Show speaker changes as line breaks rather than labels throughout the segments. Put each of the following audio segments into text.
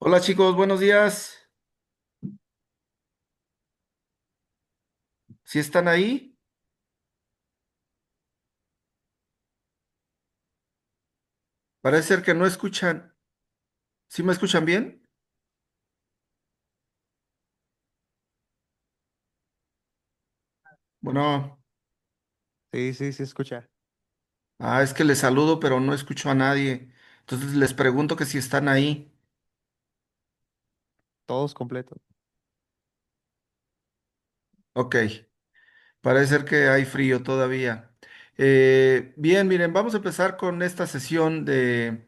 Hola chicos, buenos días. ¿Sí están ahí? Parece ser que no escuchan. ¿Sí me escuchan bien? Bueno,
Sí, sí, sí, escucha.
es que les saludo, pero no escucho a nadie. Entonces les pregunto que si están ahí.
Todos completos.
Ok, parece ser que hay frío todavía. Bien, miren, vamos a empezar con esta sesión de...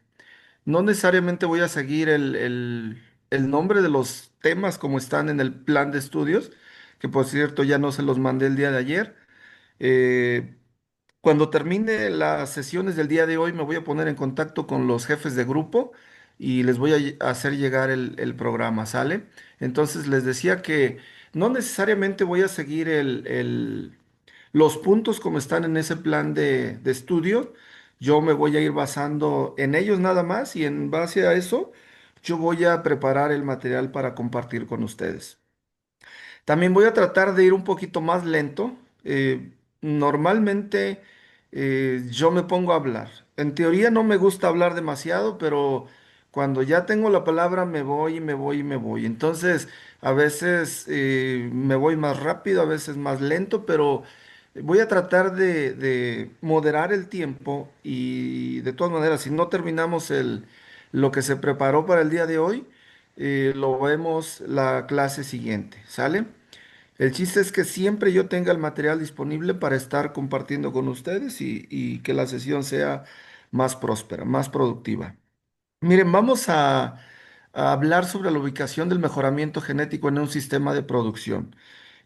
No necesariamente voy a seguir el nombre de los temas como están en el plan de estudios, que por cierto ya no se los mandé el día de ayer. Eh, Cuando termine las sesiones del día de hoy, me voy a poner en contacto con los jefes de grupo y les voy a hacer llegar el programa, ¿sale? Entonces les decía que no necesariamente voy a seguir los puntos como están en ese plan de estudio. Yo me voy a ir basando en ellos nada más y en base a eso, yo voy a preparar el material para compartir con ustedes. También voy a tratar de ir un poquito más lento. Normalmente yo me pongo a hablar. En teoría no me gusta hablar demasiado, pero cuando ya tengo la palabra me voy y me voy y me voy. Entonces, a veces me voy más rápido, a veces más lento, pero voy a tratar de moderar el tiempo y de todas maneras, si no terminamos lo que se preparó para el día de hoy, lo vemos la clase siguiente, ¿sale? El chiste es que siempre yo tenga el material disponible para estar compartiendo con ustedes y que la sesión sea más próspera, más productiva. Miren, vamos a hablar sobre la ubicación del mejoramiento genético en un sistema de producción.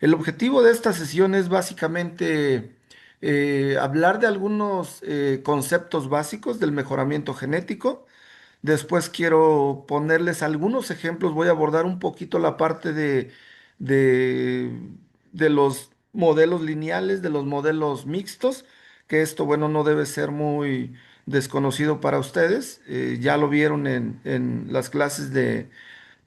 El objetivo de esta sesión es básicamente hablar de algunos conceptos básicos del mejoramiento genético. Después quiero ponerles algunos ejemplos. Voy a abordar un poquito la parte de, de los modelos lineales, de los modelos mixtos, que esto, bueno, no debe ser muy desconocido para ustedes. Ya lo vieron en las clases de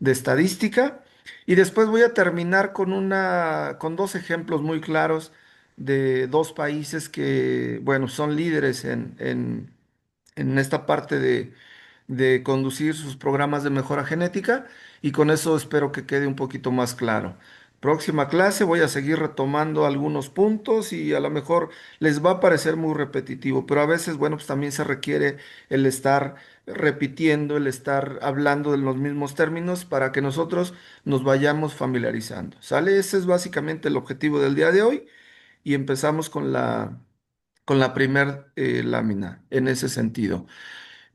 estadística. Y después voy a terminar con dos ejemplos muy claros de dos países que, bueno, son líderes en esta parte de conducir sus programas de mejora genética y con eso espero que quede un poquito más claro. Próxima clase voy a seguir retomando algunos puntos y a lo mejor les va a parecer muy repetitivo, pero a veces, bueno, pues también se requiere el estar repitiendo, el estar hablando de los mismos términos para que nosotros nos vayamos familiarizando. ¿Sale? Ese es básicamente el objetivo del día de hoy y empezamos con la primer lámina en ese sentido.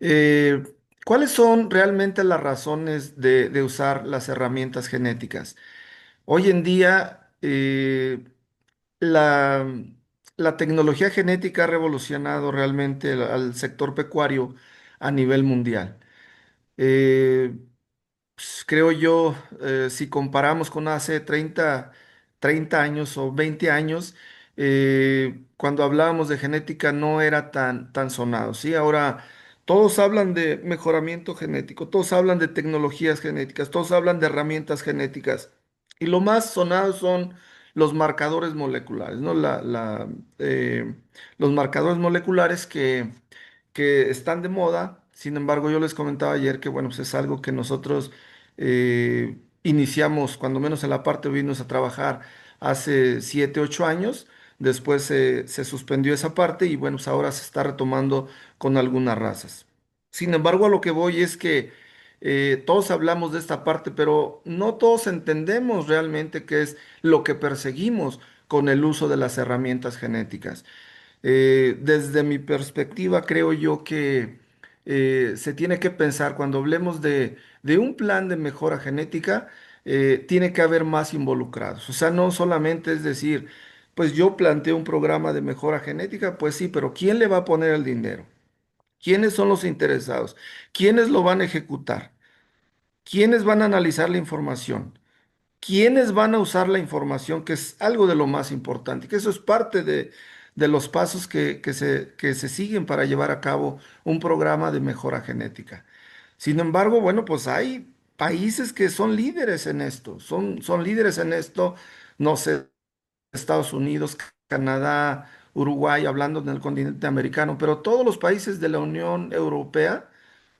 Eh, ¿Cuáles son realmente las razones de usar las herramientas genéticas? Hoy en día, la, la tecnología genética ha revolucionado realmente al sector pecuario a nivel mundial. Eh, Creo yo, si comparamos con hace treinta años o 20 años, cuando hablábamos de genética no era tan sonado, ¿sí? Ahora todos hablan de mejoramiento genético, todos hablan de tecnologías genéticas, todos hablan de herramientas genéticas. Y lo más sonado son los marcadores moleculares, ¿no? Los marcadores moleculares que están de moda. Sin embargo, yo les comentaba ayer que, bueno, pues es algo que nosotros iniciamos, cuando menos en la parte de irnos a trabajar hace 7, 8 años. Después se suspendió esa parte y, bueno, pues ahora se está retomando con algunas razas. Sin embargo, a lo que voy es que todos hablamos de esta parte, pero no todos entendemos realmente qué es lo que perseguimos con el uso de las herramientas genéticas. Desde mi perspectiva, creo yo que se tiene que pensar, cuando hablemos de un plan de mejora genética, tiene que haber más involucrados. O sea, no solamente es decir, pues yo planteo un programa de mejora genética, pues sí, pero ¿quién le va a poner el dinero? ¿Quiénes son los interesados? ¿Quiénes lo van a ejecutar? ¿Quiénes van a analizar la información? ¿Quiénes van a usar la información? Que es algo de lo más importante, que eso es parte de los pasos que se siguen para llevar a cabo un programa de mejora genética. Sin embargo, bueno, pues hay países que son líderes en esto, son líderes en esto, no sé, Estados Unidos, Canadá, Uruguay, hablando del continente americano, pero todos los países de la Unión Europea,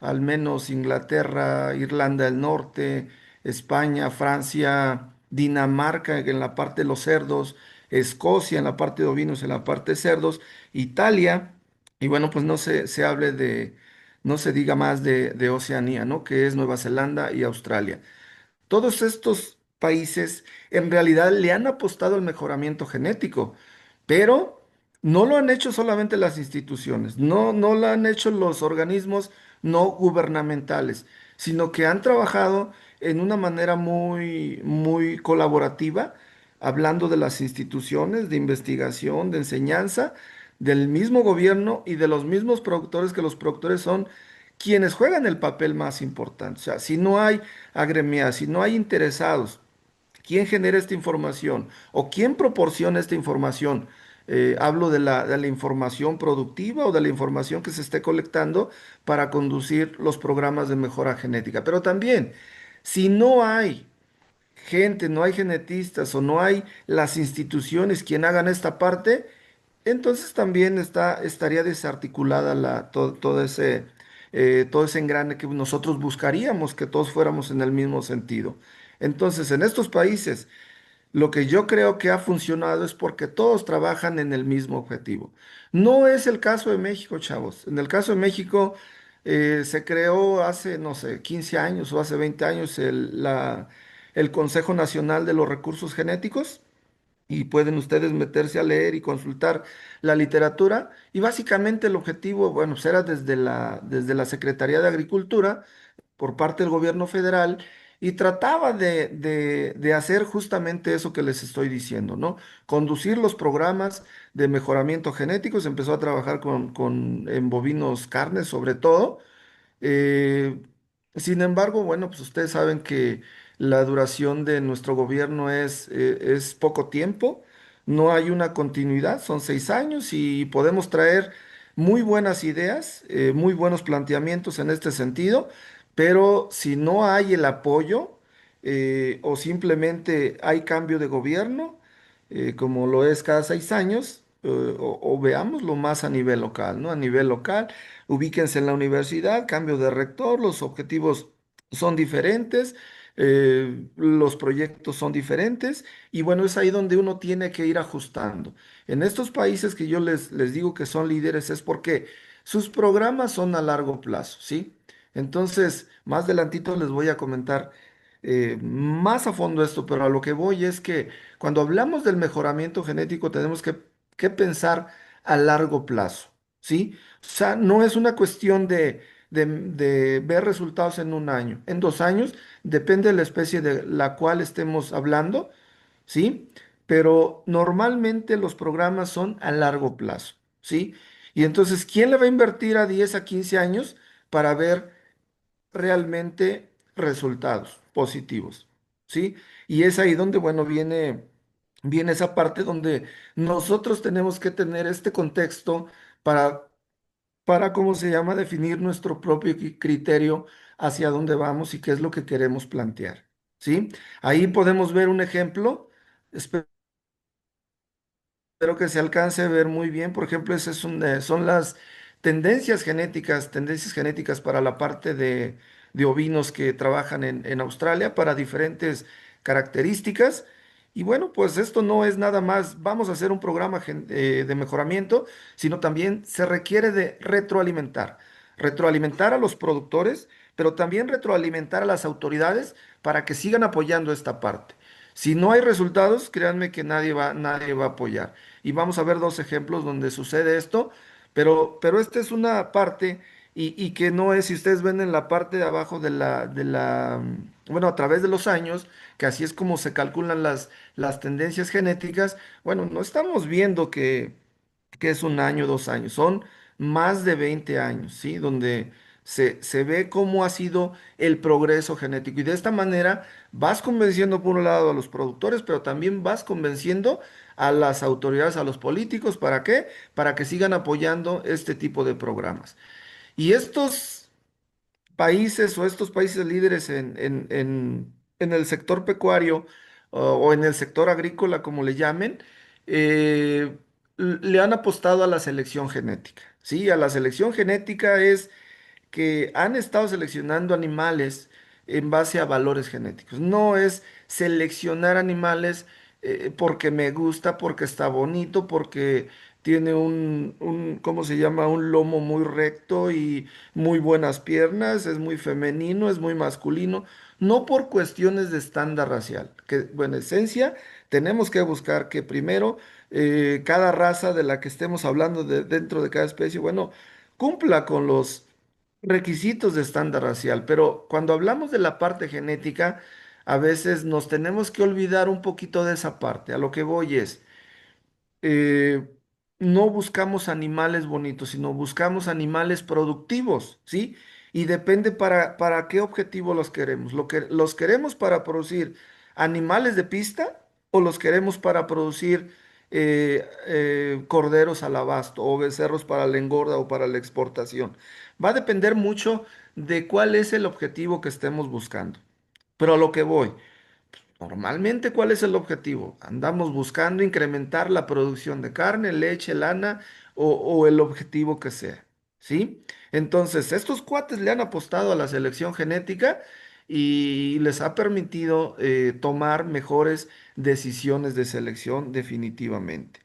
al menos Inglaterra, Irlanda del Norte, España, Francia, Dinamarca en la parte de los cerdos, Escocia en la parte de ovinos, en la parte de cerdos, Italia, y bueno, pues no se hable de, no se diga más de Oceanía, ¿no? Que es Nueva Zelanda y Australia. Todos estos países en realidad le han apostado al mejoramiento genético, pero no lo han hecho solamente las instituciones, no lo han hecho los organismos no gubernamentales, sino que han trabajado en una manera muy colaborativa, hablando de las instituciones de investigación, de enseñanza, del mismo gobierno y de los mismos productores, que los productores son quienes juegan el papel más importante. O sea, si no hay agremiados, si no hay interesados, ¿quién genera esta información o quién proporciona esta información? Hablo de la información productiva o de la información que se esté colectando para conducir los programas de mejora genética. Pero también, si no hay gente, no hay genetistas o no hay las instituciones quien hagan esta parte, entonces también estaría desarticulada todo ese engrane que nosotros buscaríamos que todos fuéramos en el mismo sentido. Entonces, en estos países, lo que yo creo que ha funcionado es porque todos trabajan en el mismo objetivo. No es el caso de México, chavos. En el caso de México, se creó hace, no sé, 15 años o hace 20 años el Consejo Nacional de los Recursos Genéticos, y pueden ustedes meterse a leer y consultar la literatura. Y básicamente el objetivo, bueno, pues era desde la Secretaría de Agricultura por parte del gobierno federal, y trataba de hacer justamente eso que les estoy diciendo, ¿no? Conducir los programas de mejoramiento genético. Se empezó a trabajar en bovinos carnes sobre todo. eh, Sin embargo, bueno, pues ustedes saben que la duración de nuestro gobierno es poco tiempo, no hay una continuidad, son 6 años y podemos traer muy buenas ideas, muy buenos planteamientos en este sentido, pero si no hay el apoyo, o simplemente hay cambio de gobierno, como lo es cada 6 años, o veámoslo más a nivel local, ¿no? A nivel local. Ubíquense en la universidad, cambio de rector, los objetivos son diferentes, los proyectos son diferentes, y bueno, es ahí donde uno tiene que ir ajustando. En estos países que yo les digo que son líderes es porque sus programas son a largo plazo, ¿sí? Entonces, más adelantito les voy a comentar más a fondo esto, pero a lo que voy es que cuando hablamos del mejoramiento genético tenemos que pensar a largo plazo, ¿sí? O sea, no es una cuestión de ver resultados en un año, en 2 años, depende de la especie de la cual estemos hablando, ¿sí? Pero normalmente los programas son a largo plazo, ¿sí? Y entonces, ¿quién le va a invertir a 10 a 15 años para ver realmente resultados positivos? ¿Sí? Y es ahí donde, bueno, viene esa parte donde nosotros tenemos que tener este contexto para ¿cómo se llama?, definir nuestro propio criterio hacia dónde vamos y qué es lo que queremos plantear, ¿sí? Ahí podemos ver un ejemplo. Espero que se alcance a ver muy bien. Por ejemplo, son las tendencias genéticas para la parte de ovinos que trabajan en Australia para diferentes características. Y bueno, pues esto no es nada más, vamos a hacer un programa de mejoramiento, sino también se requiere de retroalimentar. Retroalimentar a los productores, pero también retroalimentar a las autoridades para que sigan apoyando esta parte. Si no hay resultados, créanme que nadie va a apoyar. Y vamos a ver dos ejemplos donde sucede esto, pero esta es una parte, y que no es, si ustedes ven en la parte de abajo bueno, a través de los años, que así es como se calculan las tendencias genéticas. Bueno, no estamos viendo que es un año, 2 años, son más de 20 años, ¿sí? Donde se ve cómo ha sido el progreso genético. Y de esta manera vas convenciendo por un lado a los productores, pero también vas convenciendo a las autoridades, a los políticos. ¿Para qué? Para que sigan apoyando este tipo de programas. Y estos países o estos países líderes en el sector pecuario o en el sector agrícola, como le llamen, eh, le han apostado a la selección genética. Sí, a la selección genética es que han estado seleccionando animales en base a valores genéticos. No es seleccionar animales porque me gusta, porque está bonito, porque tiene ¿cómo se llama? Un lomo muy recto y muy buenas piernas, es muy femenino, es muy masculino. No por cuestiones de estándar racial, que, bueno, en esencia, tenemos que buscar que primero cada raza de la que estemos hablando dentro de cada especie, bueno, cumpla con los requisitos de estándar racial, pero cuando hablamos de la parte genética, a veces nos tenemos que olvidar un poquito de esa parte. A lo que voy es, eh, no buscamos animales bonitos, sino buscamos animales productivos, ¿sí? Y depende para qué objetivo los queremos. ¿Los queremos para producir animales de pista o los queremos para producir corderos al abasto o becerros para la engorda o para la exportación? Va a depender mucho de cuál es el objetivo que estemos buscando. Pero a lo que voy. Normalmente, ¿cuál es el objetivo? Andamos buscando incrementar la producción de carne, leche, lana o el objetivo que sea, ¿sí? Entonces, estos cuates le han apostado a la selección genética y les ha permitido tomar mejores decisiones de selección definitivamente.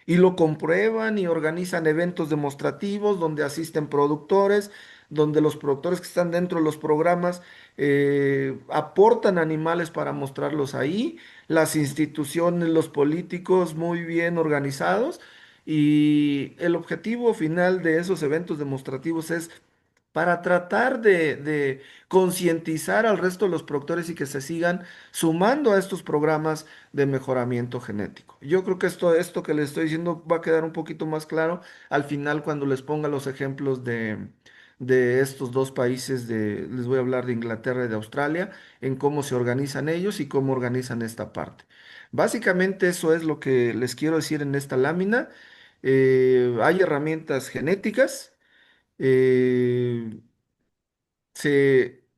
Y lo comprueban y organizan eventos demostrativos donde asisten productores, donde los productores que están dentro de los programas aportan animales para mostrarlos ahí, las instituciones, los políticos muy bien organizados y el objetivo final de esos eventos demostrativos es para tratar de concientizar al resto de los productores y que se sigan sumando a estos programas de mejoramiento genético. Yo creo que esto que les estoy diciendo va a quedar un poquito más claro al final cuando les ponga los ejemplos de estos dos países, les voy a hablar de Inglaterra y de Australia, en cómo se organizan ellos y cómo organizan esta parte. Básicamente eso es lo que les quiero decir en esta lámina. Hay herramientas genéticas. eh,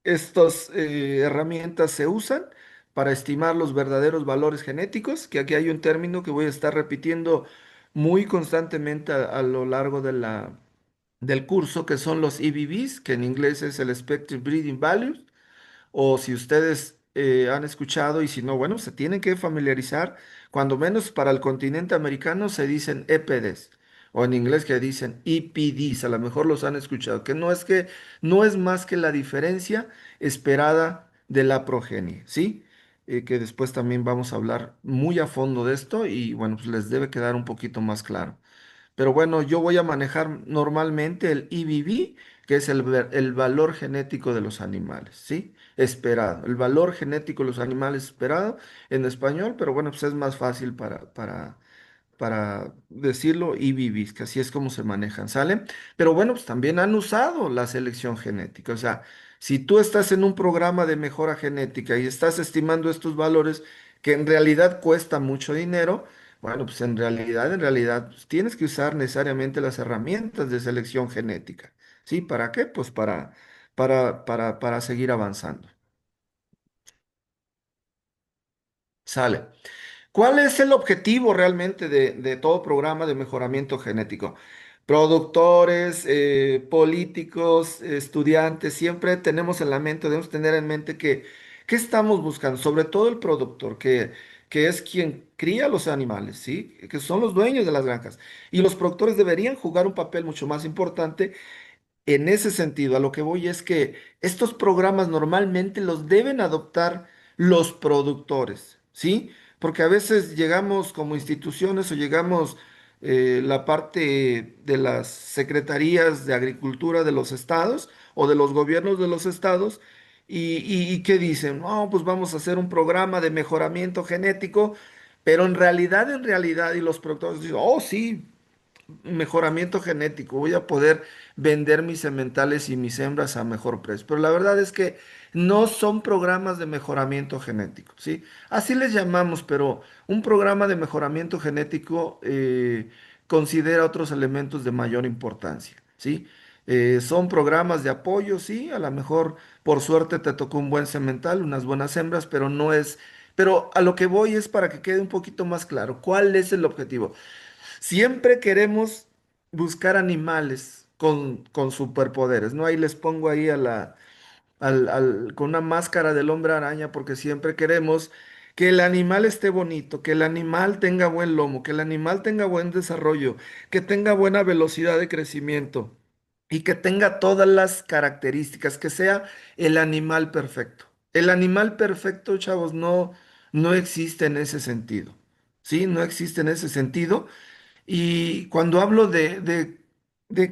Estas herramientas se usan para estimar los verdaderos valores genéticos, que aquí hay un término que voy a estar repitiendo muy constantemente a lo largo del curso, que son los EBVs, que en inglés es el Expected Breeding Values, o si ustedes han escuchado y si no, bueno, se tienen que familiarizar, cuando menos para el continente americano se dicen EPDs, o en inglés que dicen EPDs, a lo mejor los han escuchado, que no es más que la diferencia esperada de la progenie, ¿sí? Que después también vamos a hablar muy a fondo de esto y bueno, pues les debe quedar un poquito más claro. Pero bueno, yo voy a manejar normalmente el EBV, que es el valor genético de los animales, ¿sí? Esperado. El valor genético de los animales esperado en español, pero bueno, pues es más fácil para decirlo EBVs, que así es como se manejan, ¿sale? Pero bueno, pues también han usado la selección genética. O sea, si tú estás en un programa de mejora genética y estás estimando estos valores que en realidad cuesta mucho dinero, bueno, pues en realidad, pues, tienes que usar necesariamente las herramientas de selección genética. ¿Sí? ¿Para qué? Pues para seguir avanzando. Sale. ¿Cuál es el objetivo realmente de todo programa de mejoramiento genético? Productores, políticos, estudiantes, siempre tenemos en la mente, debemos tener en mente que, ¿qué estamos buscando? Sobre todo el productor, que es quien cría los animales, ¿sí? Que son los dueños de las granjas. Y los productores deberían jugar un papel mucho más importante en ese sentido. A lo que voy es que estos programas normalmente los deben adoptar los productores, ¿sí? Porque a veces llegamos como instituciones o llegamos la parte de las secretarías de agricultura de los estados o de los gobiernos de los estados y ¿qué dicen? No, pues vamos a hacer un programa de mejoramiento genético, pero en realidad, y los productores dicen, oh, sí, mejoramiento genético, voy a poder vender mis sementales y mis hembras a mejor precio. Pero la verdad es que no son programas de mejoramiento genético, ¿sí? Así les llamamos, pero un programa de mejoramiento genético considera otros elementos de mayor importancia, ¿sí? Son programas de apoyo, sí, a lo mejor por suerte te tocó un buen semental, unas buenas hembras, pero no es, pero a lo que voy es para que quede un poquito más claro, ¿cuál es el objetivo? Siempre queremos buscar animales con superpoderes, ¿no? Ahí les pongo ahí a con una máscara del hombre araña porque siempre queremos que el animal esté bonito, que el animal tenga buen lomo, que el animal tenga buen desarrollo, que tenga buena velocidad de crecimiento y que tenga todas las características, que sea el animal perfecto. El animal perfecto, chavos, no existe en ese sentido. ¿Sí? No existe en ese sentido. Y cuando hablo de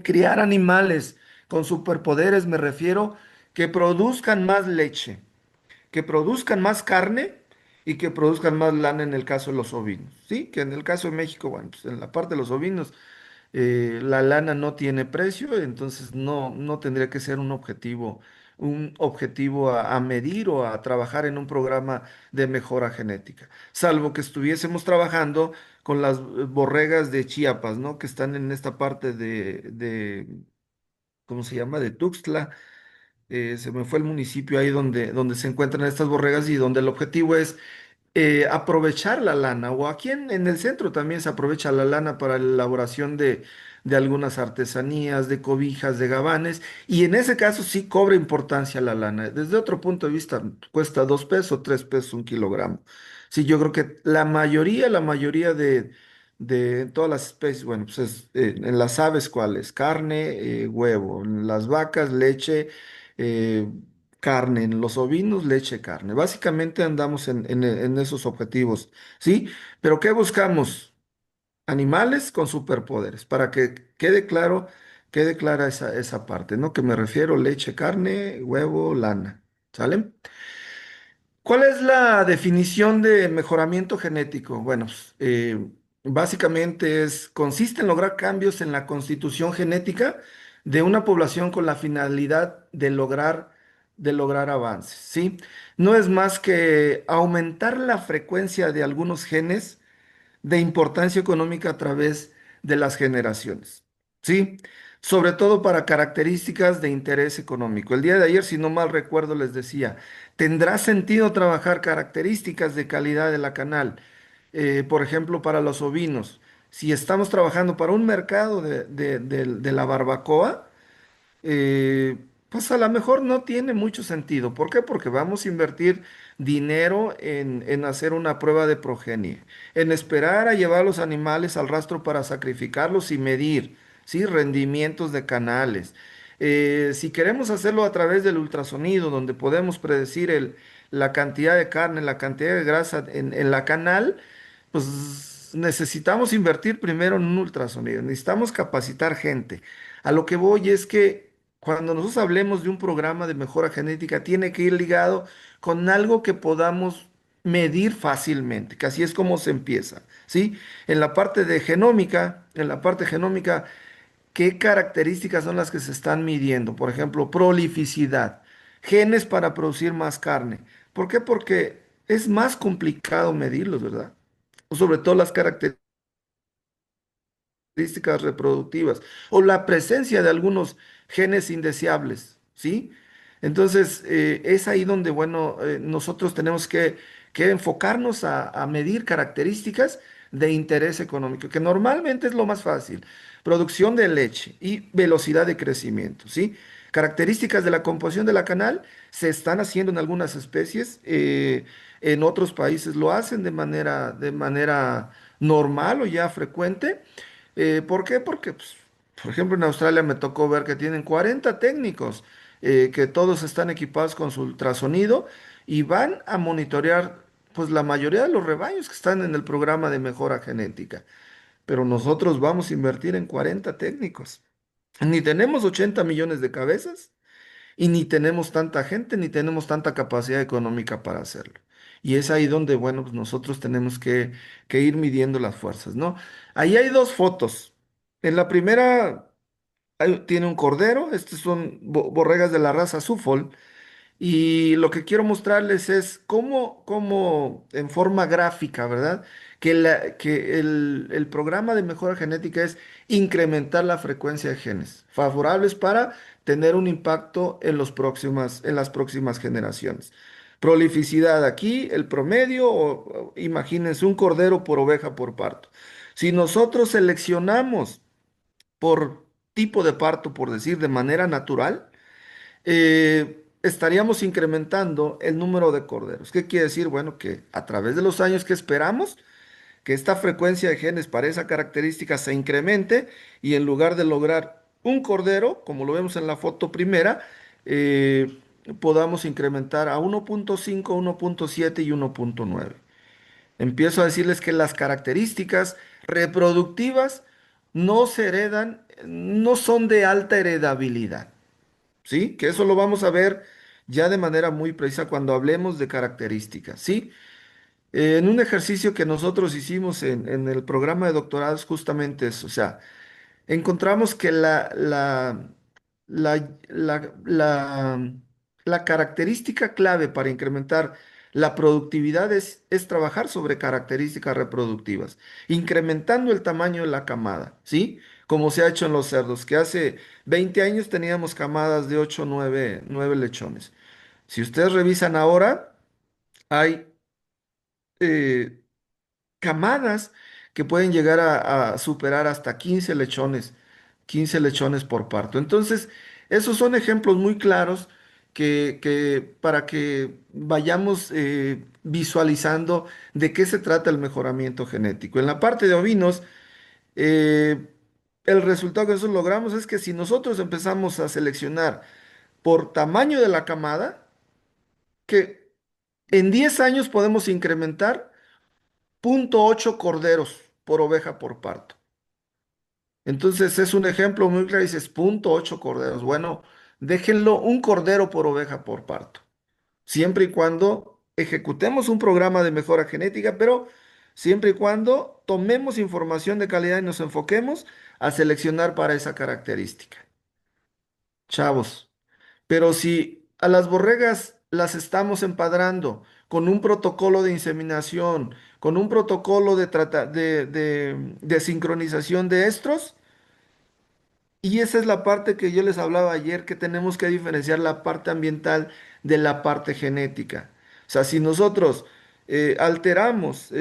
criar animales con superpoderes, me refiero que produzcan más leche, que produzcan más carne y que produzcan más lana en el caso de los ovinos. Sí, que en el caso de México, bueno, pues en la parte de los ovinos, la lana no tiene precio, entonces no tendría que ser un objetivo a medir o a trabajar en un programa de mejora genética, salvo que estuviésemos trabajando con las borregas de Chiapas, ¿no? Que están en esta parte ¿cómo se llama? De Tuxtla. Se me fue el municipio ahí donde se encuentran estas borregas y donde el objetivo es aprovechar la lana, o aquí en el centro también se aprovecha la lana para la elaboración de algunas artesanías, de cobijas, de gabanes, y en ese caso sí cobra importancia la lana. Desde otro punto de vista, cuesta 2 pesos, 3 pesos un kilogramo. Sí, yo creo que la mayoría de todas las especies, bueno, pues en las aves, ¿cuáles? Carne, huevo, en las vacas, leche. eh, Carne, en los ovinos, leche, carne. Básicamente andamos en esos objetivos, ¿sí? Pero ¿qué buscamos? Animales con superpoderes, para que quede clara esa parte, ¿no? Que me refiero leche, carne, huevo, lana, ¿sale? ¿Cuál es la definición de mejoramiento genético? Bueno, pues, básicamente consiste en lograr cambios en la constitución genética de una población con la finalidad de lograr avances, ¿sí? No es más que aumentar la frecuencia de algunos genes de importancia económica a través de las generaciones, ¿sí? Sobre todo para características de interés económico. El día de ayer, si no mal recuerdo, les decía, ¿tendrá sentido trabajar características de calidad de la canal? Por ejemplo, para los ovinos. Si estamos trabajando para un mercado de la barbacoa, pues a lo mejor no tiene mucho sentido. ¿Por qué? Porque vamos a invertir dinero en hacer una prueba de progenie, en esperar a llevar los animales al rastro para sacrificarlos y medir, ¿sí? Rendimientos de canales. Si queremos hacerlo a través del ultrasonido, donde podemos predecir la cantidad de carne, la cantidad de grasa en la canal, pues necesitamos invertir primero en un ultrasonido, necesitamos capacitar gente. A lo que voy es que cuando nosotros hablemos de un programa de mejora genética, tiene que ir ligado con algo que podamos medir fácilmente, que así es como se empieza, ¿sí? En la parte genómica, ¿qué características son las que se están midiendo? Por ejemplo, prolificidad, genes para producir más carne. ¿Por qué? Porque es más complicado medirlos, ¿verdad? Sobre todo las características reproductivas o la presencia de algunos genes indeseables, ¿sí? Entonces, es ahí donde, bueno, nosotros tenemos que enfocarnos a medir características de interés económico, que normalmente es lo más fácil. Producción de leche y velocidad de crecimiento, ¿sí? Características de la composición de la canal se están haciendo en algunas especies, en otros países lo hacen de manera normal o ya frecuente. ¿Por qué? Porque, pues, por ejemplo, en Australia me tocó ver que tienen 40 técnicos, que todos están equipados con su ultrasonido y van a monitorear, pues, la mayoría de los rebaños que están en el programa de mejora genética. Pero nosotros vamos a invertir en 40 técnicos. Ni tenemos 80 millones de cabezas y ni tenemos tanta gente, ni tenemos tanta capacidad económica para hacerlo. Y es ahí donde, bueno, pues nosotros tenemos que ir midiendo las fuerzas, ¿no? Ahí hay dos fotos. En la primera tiene un cordero, estas son borregas de la raza Sufol, Y lo que quiero mostrarles es cómo en forma gráfica, ¿verdad? Que el programa de mejora genética es incrementar la frecuencia de genes favorables para tener un impacto en en las próximas generaciones. Prolificidad aquí, el promedio, o imagínense un cordero por oveja por parto. Si nosotros seleccionamos por tipo de parto, por decir, de manera natural, estaríamos incrementando el número de corderos. ¿Qué quiere decir? Bueno, que a través de los años que esperamos, que esta frecuencia de genes para esa característica se incremente y en lugar de lograr un cordero, como lo vemos en la foto primera, eh, podamos incrementar a 1.5, 1.7 y 1.9. Empiezo a decirles que las características reproductivas no se heredan, no son de alta heredabilidad. ¿Sí? Que eso lo vamos a ver ya de manera muy precisa cuando hablemos de características, ¿sí? En un ejercicio que nosotros hicimos en el programa de doctorado es justamente eso, o sea, encontramos que la la característica clave para incrementar la productividad es trabajar sobre características reproductivas, incrementando el tamaño de la camada, ¿sí? Como se ha hecho en los cerdos, que hace 20 años teníamos camadas de 8 o 9 lechones. Si ustedes revisan ahora, hay eh, camadas que pueden llegar a superar hasta 15 lechones por parto. Entonces, esos son ejemplos muy claros que para que vayamos visualizando de qué se trata el mejoramiento genético. En la parte de ovinos, eh, el resultado que nosotros logramos es que si nosotros empezamos a seleccionar por tamaño de la camada, que en 10 años podemos incrementar 0.8 corderos por oveja por parto. Entonces es un ejemplo muy claro, dices 0.8 corderos. Bueno, déjenlo un cordero por oveja por parto, siempre y cuando ejecutemos un programa de mejora genética, pero siempre y cuando tomemos información de calidad y nos enfoquemos a seleccionar para esa característica. Chavos. Pero si a las borregas las estamos empadrando con un protocolo de inseminación, con un protocolo de sincronización de estros, y esa es la parte que yo les hablaba ayer, que tenemos que diferenciar la parte ambiental de la parte genética. O sea, si nosotros alteramos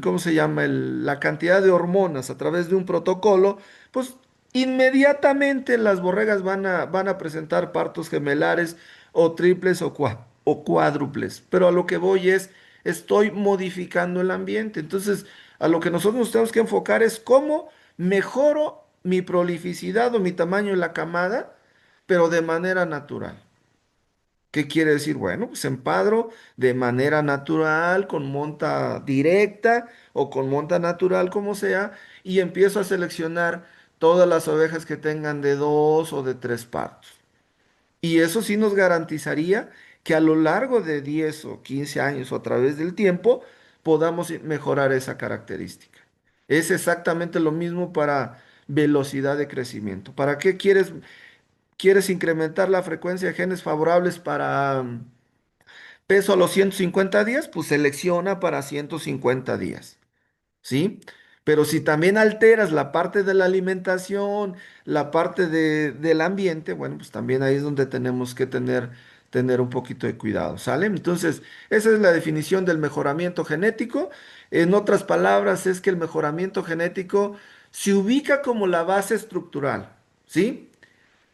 ¿cómo se llama? La cantidad de hormonas a través de un protocolo, pues inmediatamente las borregas van a presentar partos gemelares o triples o cuádruples. Pero a lo que voy es, estoy modificando el ambiente. Entonces, a lo que nosotros nos tenemos que enfocar es cómo mejoro mi prolificidad o mi tamaño en la camada, pero de manera natural. ¿Qué quiere decir? Bueno, pues empadro de manera natural, con monta directa o con monta natural, como sea, y empiezo a seleccionar todas las ovejas que tengan de 2 o de 3 partos. Y eso sí nos garantizaría que a lo largo de 10 o 15 años o a través del tiempo podamos mejorar esa característica. Es exactamente lo mismo para velocidad de crecimiento. ¿Para qué quieres incrementar la frecuencia de genes favorables para peso a los 150 días? Pues selecciona para 150 días. ¿Sí? Pero si también alteras la parte de la alimentación, la parte del ambiente, bueno, pues también ahí es donde tenemos que tener un poquito de cuidado, ¿sale? Entonces, esa es la definición del mejoramiento genético. En otras palabras, es que el mejoramiento genético se ubica como la base estructural, ¿sí?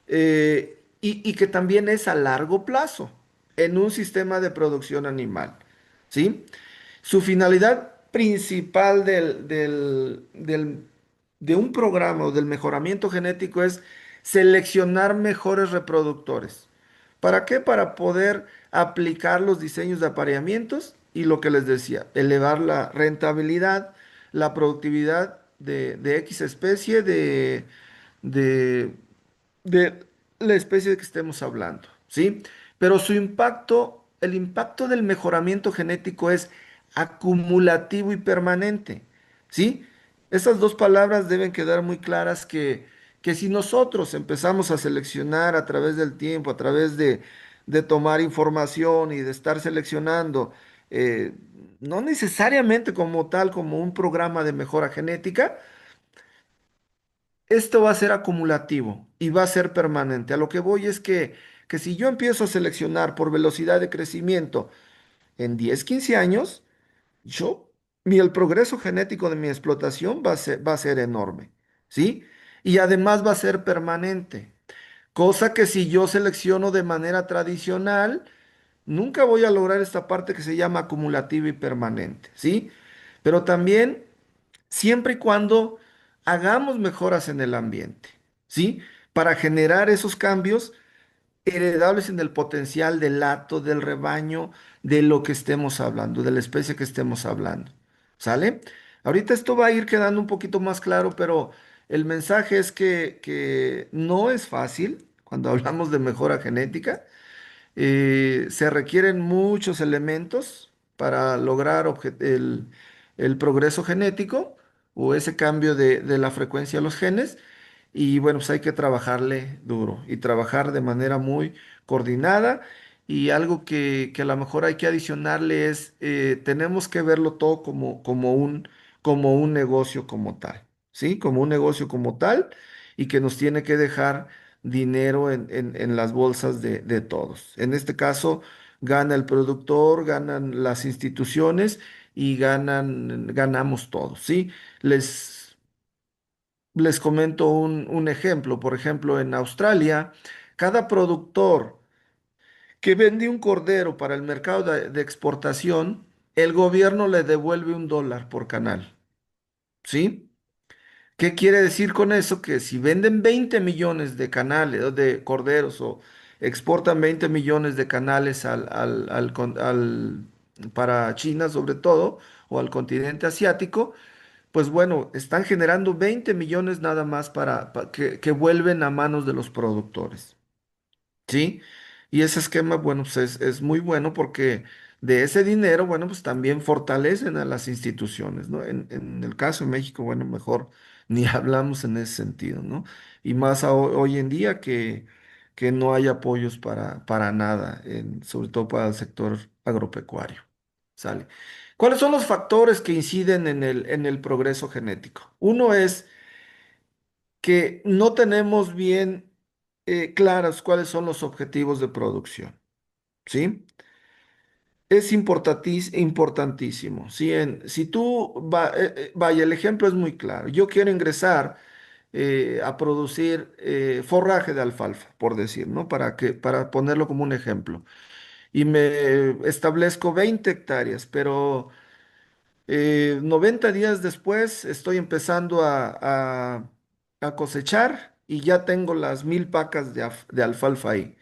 Y que también es a largo plazo en un sistema de producción animal, ¿sí? Su finalidad principal de un programa o del mejoramiento genético es seleccionar mejores reproductores. ¿Para qué? Para poder aplicar los diseños de apareamientos y lo que les decía, elevar la rentabilidad, la productividad de X especie de, de la especie de que estemos hablando, ¿sí? Pero su impacto, el impacto del mejoramiento genético es acumulativo y permanente, ¿sí? Esas dos palabras deben quedar muy claras que si nosotros empezamos a seleccionar a través del tiempo, a través de tomar información y de estar seleccionando, eh, no necesariamente como tal, como un programa de mejora genética, esto va a ser acumulativo y va a ser permanente. A lo que voy es que si yo empiezo a seleccionar por velocidad de crecimiento en 10 15 años, yo, el progreso genético de mi explotación va a ser enorme, ¿sí? Y además va a ser permanente. Cosa que si yo selecciono de manera tradicional, nunca voy a lograr esta parte que se llama acumulativa y permanente, ¿sí? Pero también siempre y cuando hagamos mejoras en el ambiente, ¿sí? Para generar esos cambios heredables en el potencial del hato, del rebaño, de lo que estemos hablando, de la especie que estemos hablando, ¿sale? Ahorita esto va a ir quedando un poquito más claro, pero el mensaje es que no es fácil cuando hablamos de mejora genética. Se requieren muchos elementos para lograr el progreso genético o ese cambio de la frecuencia de los genes. Y bueno, pues hay que trabajarle duro y trabajar de manera muy coordinada. Y algo que a lo mejor hay que adicionarle es, tenemos que verlo todo como un negocio como tal, ¿sí? Como un negocio como tal y que nos tiene que dejar dinero en las bolsas de todos. En este caso, gana el productor, ganan las instituciones y ganamos todos, ¿sí? Les comento un ejemplo. Por ejemplo, en Australia, cada productor que vende un cordero para el mercado de exportación, el gobierno le devuelve $1 por canal, ¿sí? ¿Qué quiere decir con eso? Que si venden 20 millones de canales o de corderos o exportan 20 millones de canales para China sobre todo o al continente asiático, pues bueno, están generando 20 millones nada más que vuelven a manos de los productores. ¿Sí? Y ese esquema, bueno, pues es muy bueno porque de ese dinero, bueno, pues también fortalecen a las instituciones, ¿no? En el caso de México, bueno, mejor ni hablamos en ese sentido, ¿no? Y más hoy en día que no hay apoyos para nada, sobre todo para el sector agropecuario. ¿Sale? ¿Cuáles son los factores que inciden en el progreso genético? Uno es que no tenemos bien claros cuáles son los objetivos de producción, ¿sí? Es importantísimo, ¿sí? Si tú, vaya, el ejemplo es muy claro. Yo quiero ingresar a producir forraje de alfalfa, por decir, ¿no? Para ponerlo como un ejemplo. Y me establezco 20 hectáreas, pero 90 días después estoy empezando a cosechar y ya tengo las 1000 pacas de alfalfa ahí.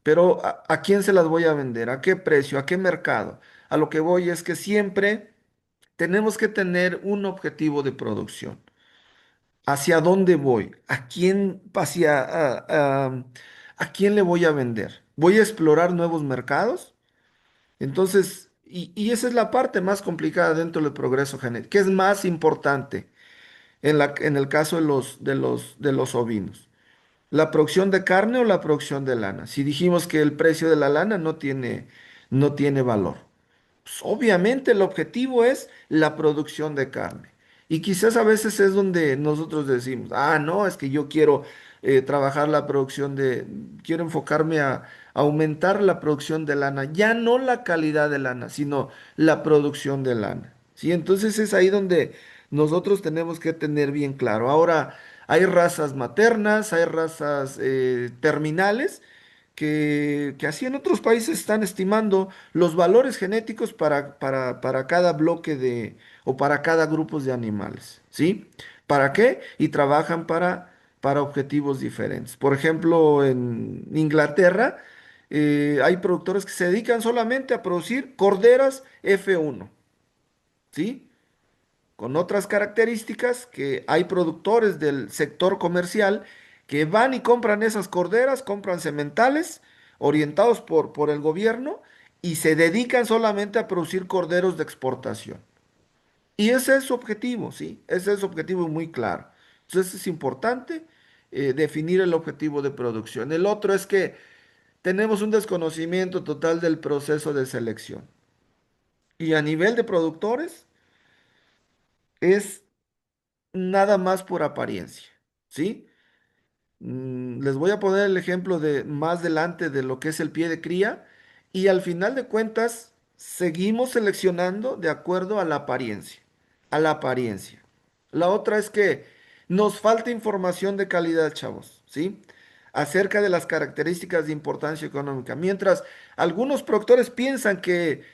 Pero ¿a quién se las voy a vender? ¿A qué precio? ¿A qué mercado? A lo que voy es que siempre tenemos que tener un objetivo de producción. ¿Hacia dónde voy? ¿A quién le voy a vender? ¿Voy a explorar nuevos mercados? Entonces, y esa es la parte más complicada dentro del progreso genético. ¿Qué es más importante en el caso de los ovinos? ¿La producción de carne o la producción de lana? Si dijimos que el precio de la lana no tiene valor. Pues, obviamente el objetivo es la producción de carne. Y quizás a veces es donde nosotros decimos, ah, no, es que yo quiero trabajar quiero enfocarme a aumentar la producción de lana, ya no la calidad de lana, sino la producción de lana. ¿Sí? Entonces es ahí donde nosotros tenemos que tener bien claro. Ahora, hay razas maternas, hay razas terminales que así en otros países están estimando los valores genéticos para cada bloque o para cada grupo de animales, ¿sí? ¿Para qué? Y trabajan para objetivos diferentes. Por ejemplo, en Inglaterra hay productores que se dedican solamente a producir corderas F1, ¿sí? Con otras características que hay productores del sector comercial que van y compran esas corderas, compran sementales orientados por el gobierno y se dedican solamente a producir corderos de exportación. Y ese es su objetivo, ¿sí? Ese es su objetivo muy claro. Entonces es importante definir el objetivo de producción. El otro es que tenemos un desconocimiento total del proceso de selección. Y a nivel de productores es nada más por apariencia, ¿sí? Les voy a poner el ejemplo de más delante de lo que es el pie de cría y al final de cuentas seguimos seleccionando de acuerdo a la apariencia, a la apariencia. La otra es que nos falta información de calidad, chavos, ¿sí? Acerca de las características de importancia económica. Mientras algunos productores piensan que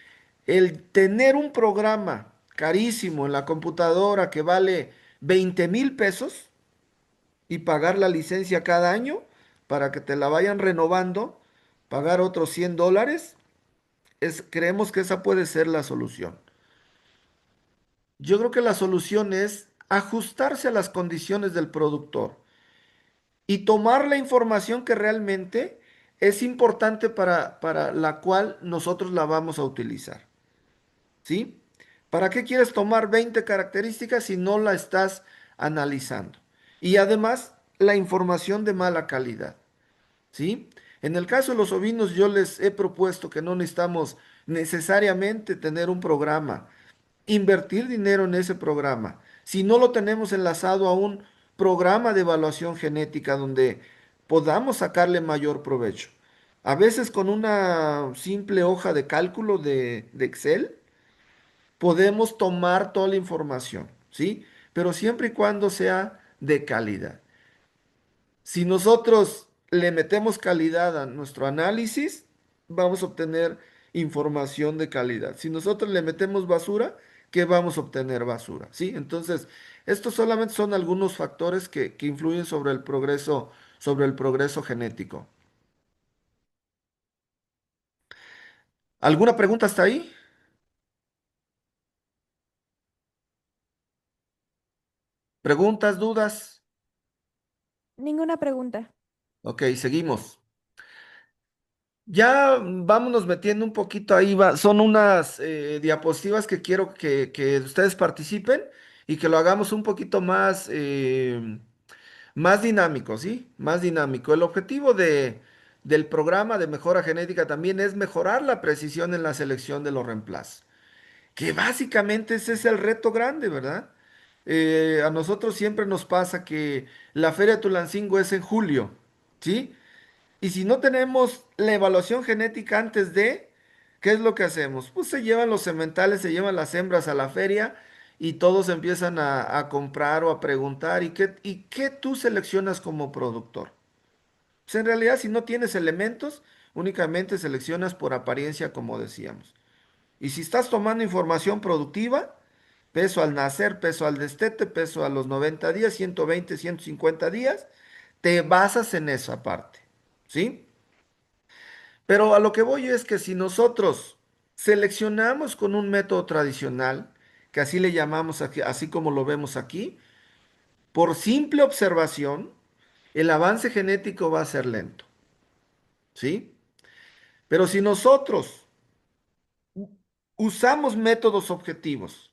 el tener un programa carísimo en la computadora que vale 20,000 pesos, y pagar la licencia cada año para que te la vayan renovando, pagar otros $100, creemos que esa puede ser la solución. Yo creo que la solución es ajustarse a las condiciones del productor y tomar la información que realmente es importante para la cual nosotros la vamos a utilizar. ¿Sí? ¿Para qué quieres tomar 20 características si no la estás analizando? Y además, la información de mala calidad. ¿Sí? En el caso de los ovinos, yo les he propuesto que no necesitamos necesariamente tener un programa, invertir dinero en ese programa. Si no lo tenemos enlazado a un programa de evaluación genética donde podamos sacarle mayor provecho. A veces con una simple hoja de cálculo de Excel podemos tomar toda la información, ¿sí? Pero siempre y cuando sea de calidad. Si nosotros le metemos calidad a nuestro análisis, vamos a obtener información de calidad. Si nosotros le metemos basura, ¿qué vamos a obtener? Basura, ¿sí? Entonces, estos solamente son algunos factores que influyen sobre el progreso genético. ¿Alguna pregunta hasta ahí? ¿Preguntas, dudas?
Ninguna pregunta.
Ok, seguimos. Ya vámonos metiendo un poquito ahí, son unas diapositivas que quiero que ustedes participen y que lo hagamos un poquito más, más dinámico, ¿sí? Más dinámico. El objetivo del programa de mejora genética también es mejorar la precisión en la selección de los reemplazos, que básicamente ese es el reto grande, ¿verdad? A nosotros siempre nos pasa que la Feria de Tulancingo es en julio, ¿sí? Y si no tenemos la evaluación genética antes de, ¿qué es lo que hacemos? Pues se llevan los sementales, se llevan las hembras a la feria y todos empiezan a comprar o a preguntar, ¿y qué tú seleccionas como productor? Pues en realidad, si no tienes elementos, únicamente seleccionas por apariencia, como decíamos. Y si estás tomando información productiva, peso al nacer, peso al destete, peso a los 90 días, 120, 150 días, te basas en esa parte, ¿sí? Pero a lo que voy es que si nosotros seleccionamos con un método tradicional, que así le llamamos aquí, así como lo vemos aquí, por simple observación, el avance genético va a ser lento, ¿sí? Pero si nosotros usamos métodos objetivos,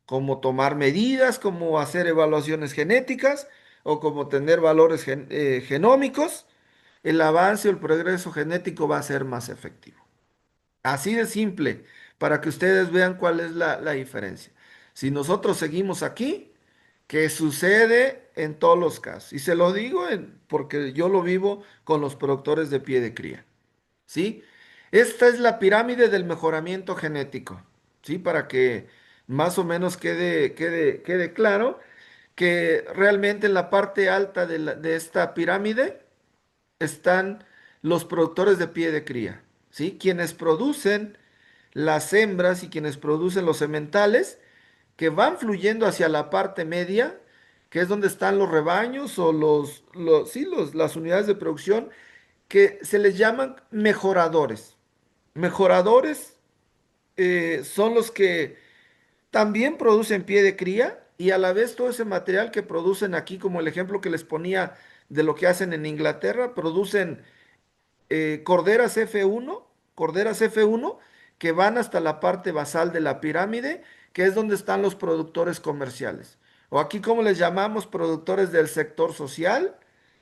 como tomar medidas, como hacer evaluaciones genéticas o como tener valores genómicos, el avance o el progreso genético va a ser más efectivo. Así de simple, para que ustedes vean cuál es la diferencia. Si nosotros seguimos aquí, ¿qué sucede en todos los casos? Y se lo digo porque yo lo vivo con los productores de pie de cría, ¿sí? Esta es la pirámide del mejoramiento genético, ¿sí? Para que más o menos quede claro que realmente en la parte alta de esta pirámide están los productores de pie de cría, ¿sí? Quienes producen las hembras y quienes producen los sementales que van fluyendo hacia la parte media, que es donde están los rebaños o sí, las unidades de producción, que se les llaman mejoradores. Mejoradores son los que también producen pie de cría y a la vez todo ese material que producen aquí, como el ejemplo que les ponía de lo que hacen en Inglaterra, producen corderas F1 que van hasta la parte basal de la pirámide, que es donde están los productores comerciales. O aquí como les llamamos productores del sector social,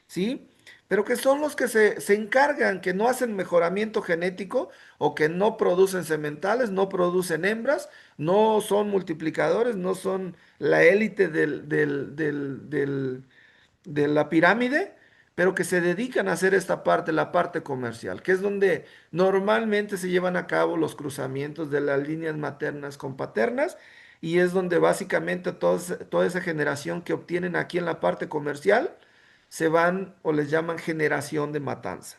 ¿sí? pero que son los que se encargan, que no hacen mejoramiento genético o que no producen sementales, no producen hembras, no son multiplicadores, no son la élite de la pirámide, pero que se dedican a hacer esta parte, la parte comercial, que es donde normalmente se llevan a cabo los cruzamientos de las líneas maternas con paternas y es donde básicamente toda esa generación que obtienen aquí en la parte comercial se van o les llaman generación de matanza.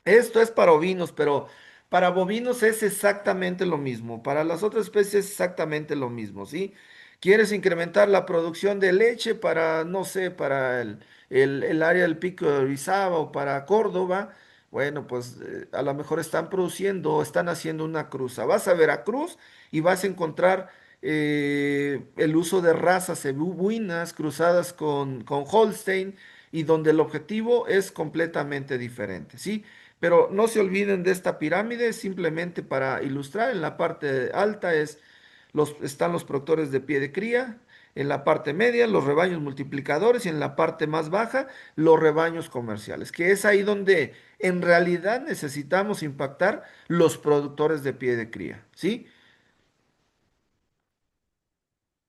Esto es para ovinos, pero para bovinos es exactamente lo mismo. Para las otras especies es exactamente lo mismo, ¿sí? ¿Quieres incrementar la producción de leche para, no sé, para el área del Pico de Orizaba o para Córdoba? Bueno, pues a lo mejor están produciendo o están haciendo una cruza. Vas a Veracruz y vas a encontrar el uso de razas ebuinas cruzadas con Holstein y donde el objetivo es completamente diferente, ¿sí? Pero no se olviden de esta pirámide, simplemente para ilustrar, en la parte alta están los productores de pie de cría, en la parte media los rebaños multiplicadores y en la parte más baja los rebaños comerciales, que es ahí donde en realidad necesitamos impactar los productores de pie de cría, ¿sí?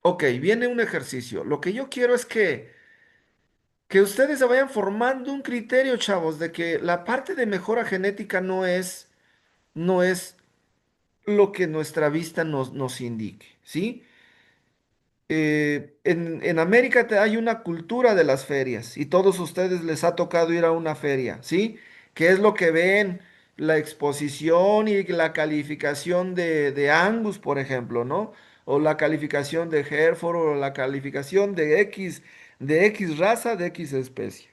Ok, viene un ejercicio. Lo que yo quiero es que ustedes se vayan formando un criterio, chavos, de que la parte de mejora genética no es lo que nuestra vista nos indique, ¿sí? En América hay una cultura de las ferias y todos ustedes les ha tocado ir a una feria, ¿sí? ¿Qué es lo que ven? La exposición y la calificación de Angus, por ejemplo, ¿no? O la calificación de Hereford o la calificación de X raza, de X especie.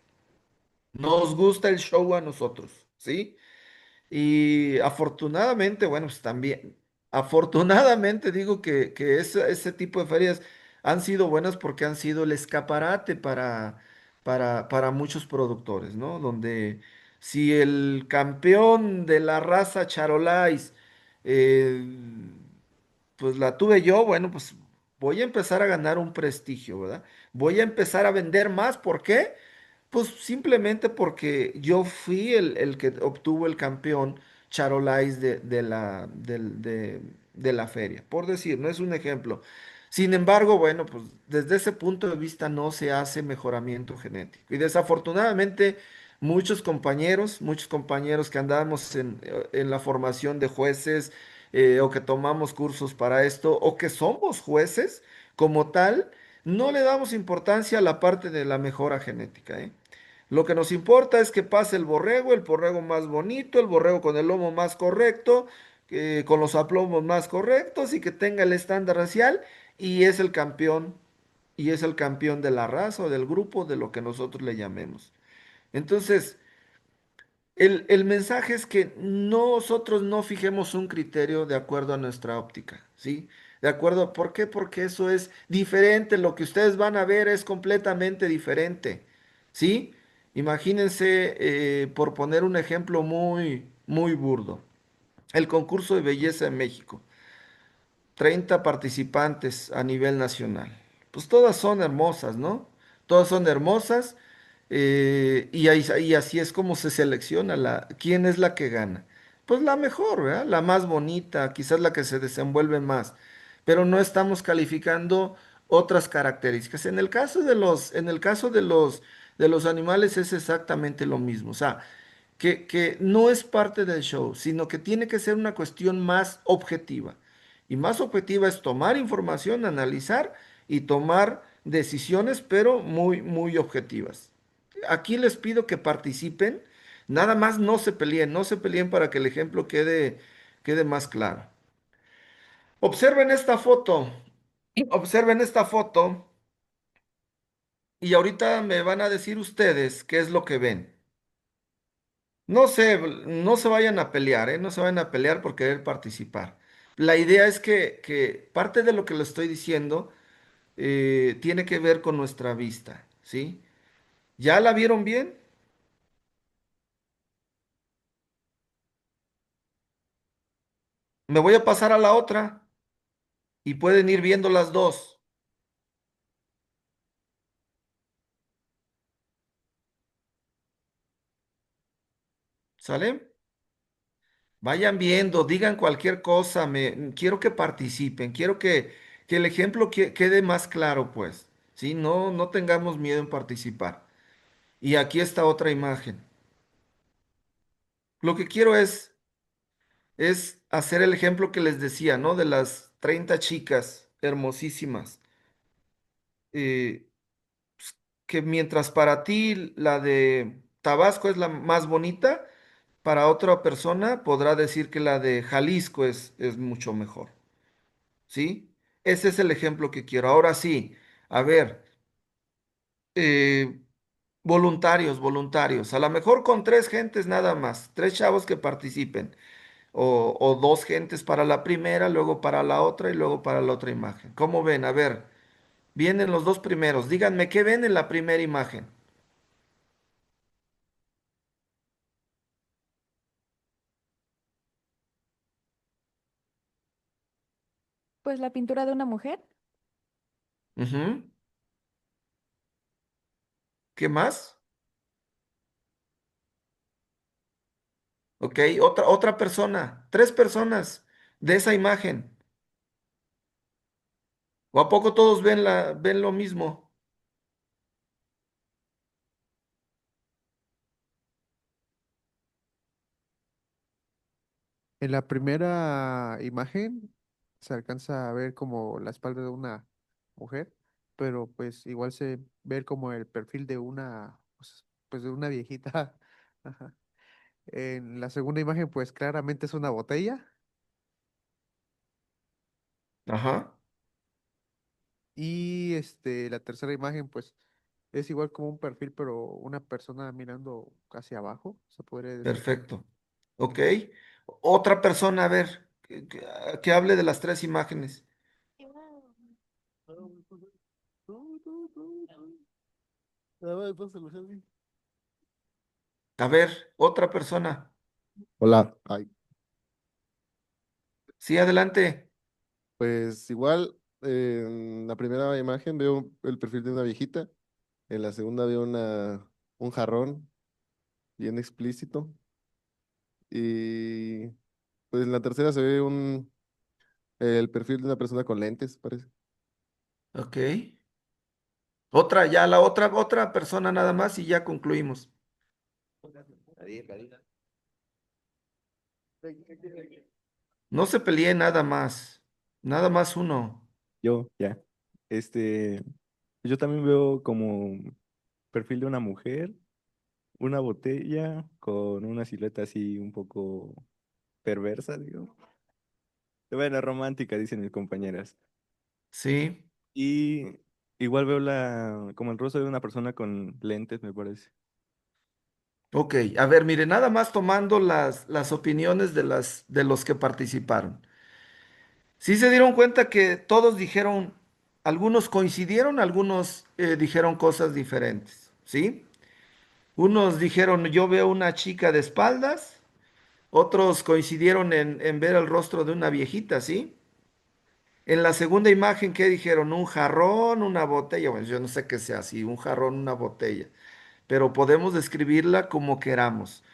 Nos gusta el show a nosotros, ¿sí? Y afortunadamente, bueno, pues también, afortunadamente digo que ese tipo de ferias han sido buenas porque han sido el escaparate para muchos productores, ¿no? Donde si el campeón de la raza Charolais, eh, pues la tuve yo, bueno, pues voy a empezar a ganar un prestigio, ¿verdad? Voy a empezar a vender más, ¿por qué? Pues simplemente porque yo fui el que obtuvo el campeón Charolais de la feria, por decir, no es un ejemplo. Sin embargo, bueno, pues desde ese punto de vista no se hace mejoramiento genético. Y desafortunadamente muchos compañeros que andamos en la formación de jueces o que tomamos cursos para esto o que somos jueces como tal, no le damos importancia a la parte de la mejora genética, ¿eh? Lo que nos importa es que pase el borrego más bonito, el borrego con el lomo más correcto, con los aplomos más correctos y que tenga el estándar racial y es el campeón, y es el campeón de la raza o del grupo, de lo que nosotros le llamemos. Entonces, el mensaje es que nosotros no fijemos un criterio de acuerdo a nuestra óptica, ¿sí? ¿De acuerdo? ¿Por qué? Porque eso es diferente. Lo que ustedes van a ver es completamente diferente, ¿sí? Imagínense, por poner un ejemplo muy, muy burdo, el concurso de belleza en México. 30 participantes a nivel nacional. Pues todas son hermosas, ¿no? Todas son hermosas y así es como se selecciona quién es la que gana. Pues la mejor, ¿verdad? La más bonita, quizás la que se desenvuelve más, pero no estamos calificando otras características. En el caso de los animales es exactamente lo mismo. O sea, que no es parte del show, sino que tiene que ser una cuestión más objetiva. Y más objetiva es tomar información, analizar y tomar decisiones, pero muy, muy objetivas. Aquí les pido que participen, nada más no se peleen para que el ejemplo quede más claro. Observen esta foto, observen esta foto y ahorita me van a decir ustedes qué es lo que ven. No se vayan a pelear, ¿eh? No se vayan a pelear por querer participar. La idea es que parte de lo que le estoy diciendo tiene que ver con nuestra vista, ¿sí? ¿Ya la vieron bien? Me voy a pasar a la otra y pueden ir viendo las dos. ¿Sale? Vayan viendo, digan cualquier cosa, quiero que participen, quiero que el ejemplo quede más claro, pues, ¿sí? No, no tengamos miedo en participar. Y aquí está otra imagen. Lo que quiero es hacer el ejemplo que les decía, ¿no? De las 30 chicas hermosísimas, eh, que mientras para ti la de Tabasco es la más bonita, para otra persona podrá decir que la de Jalisco es mucho mejor. ¿Sí? Ese es el ejemplo que quiero. Ahora sí, a ver, eh, voluntarios, voluntarios. A lo mejor con tres gentes nada más, tres chavos que participen. O dos gentes para la primera, luego para la otra y luego para la otra imagen. ¿Cómo ven? A ver, vienen los dos primeros. Díganme qué ven en la primera imagen.
Pues la pintura de una mujer.
Ujú. ¿Qué más? Ok, otra persona, tres personas de esa imagen. ¿O a poco todos ven lo mismo?
En la primera imagen se alcanza a ver como la espalda de una mujer, pero pues igual se ve como el perfil de una, pues de una viejita. Ajá. En la segunda imagen, pues claramente es una botella.
Ajá,
Y la tercera imagen, pues es igual como un perfil, pero una persona mirando hacia abajo, se podría decir.
perfecto. Ok. Otra persona, a ver, que hable de las tres imágenes. A ver, otra persona.
Hola, ay,
Sí, adelante.
pues igual en la primera imagen veo el perfil de una viejita, en la segunda veo un jarrón bien explícito y pues en la tercera se ve el perfil de una persona con lentes, parece.
Ok. Otra, ya otra persona nada más y ya concluimos. No se pelee nada más. Nada más uno.
Yo, ya. Este, yo también veo como perfil de una mujer, una botella con una silueta así un poco perversa, digo. Bueno, romántica, dicen mis compañeras.
Sí.
Y igual veo como el rostro de una persona con lentes, me parece.
Ok. A ver, mire, nada más tomando las opiniones de los que participaron. Sí se dieron cuenta que todos dijeron, algunos coincidieron, algunos dijeron cosas diferentes, ¿sí? Unos dijeron, yo veo una chica de espaldas, otros coincidieron en ver el rostro de una viejita, ¿sí? En la segunda imagen, ¿qué dijeron? Un jarrón, una botella. Bueno, yo no sé qué sea así, un jarrón, una botella, pero podemos describirla como queramos.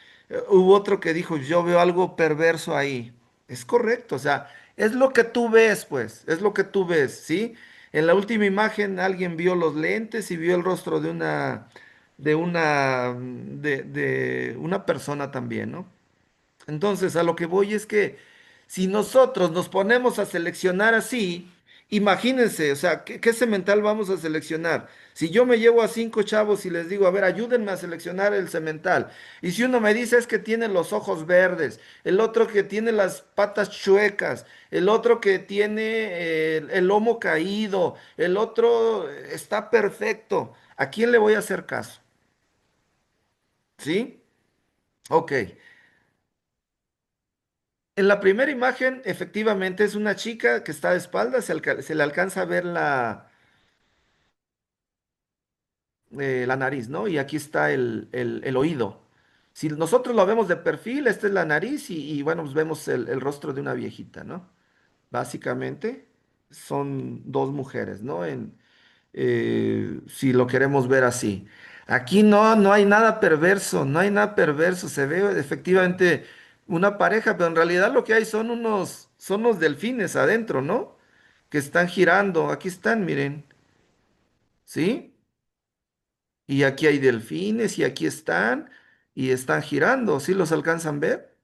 Hubo otro que dijo, yo veo algo perverso ahí. Es correcto, o sea, es lo que tú ves, pues, es lo que tú ves, ¿sí? En la última imagen alguien vio los lentes y vio el rostro de una persona también, ¿no? Entonces, a lo que voy es que si nosotros nos ponemos a seleccionar así, imagínense, o sea, ¿qué cemental vamos a seleccionar? Si yo me llevo a cinco chavos y les digo, a ver, ayúdenme a seleccionar el cemental. Y si uno me dice es que tiene los ojos verdes, el otro que tiene las patas chuecas, el otro que tiene el lomo caído, el otro está perfecto, ¿a quién le voy a hacer caso? ¿Sí? Ok. En la primera imagen, efectivamente, es una chica que está de espaldas, se le alcanza a ver la nariz, ¿no? Y aquí está el oído. Si nosotros lo vemos de perfil, esta es la nariz y, bueno, pues vemos el rostro de una viejita, ¿no? Básicamente son dos mujeres, ¿no? Si lo queremos ver así. Aquí no hay nada perverso, no hay nada perverso. Se ve efectivamente una pareja, pero en realidad lo que hay son unos delfines adentro, ¿no? Que están girando. Aquí están, miren, ¿sí? Y aquí hay delfines y aquí están y están girando, ¿sí los alcanzan a ver?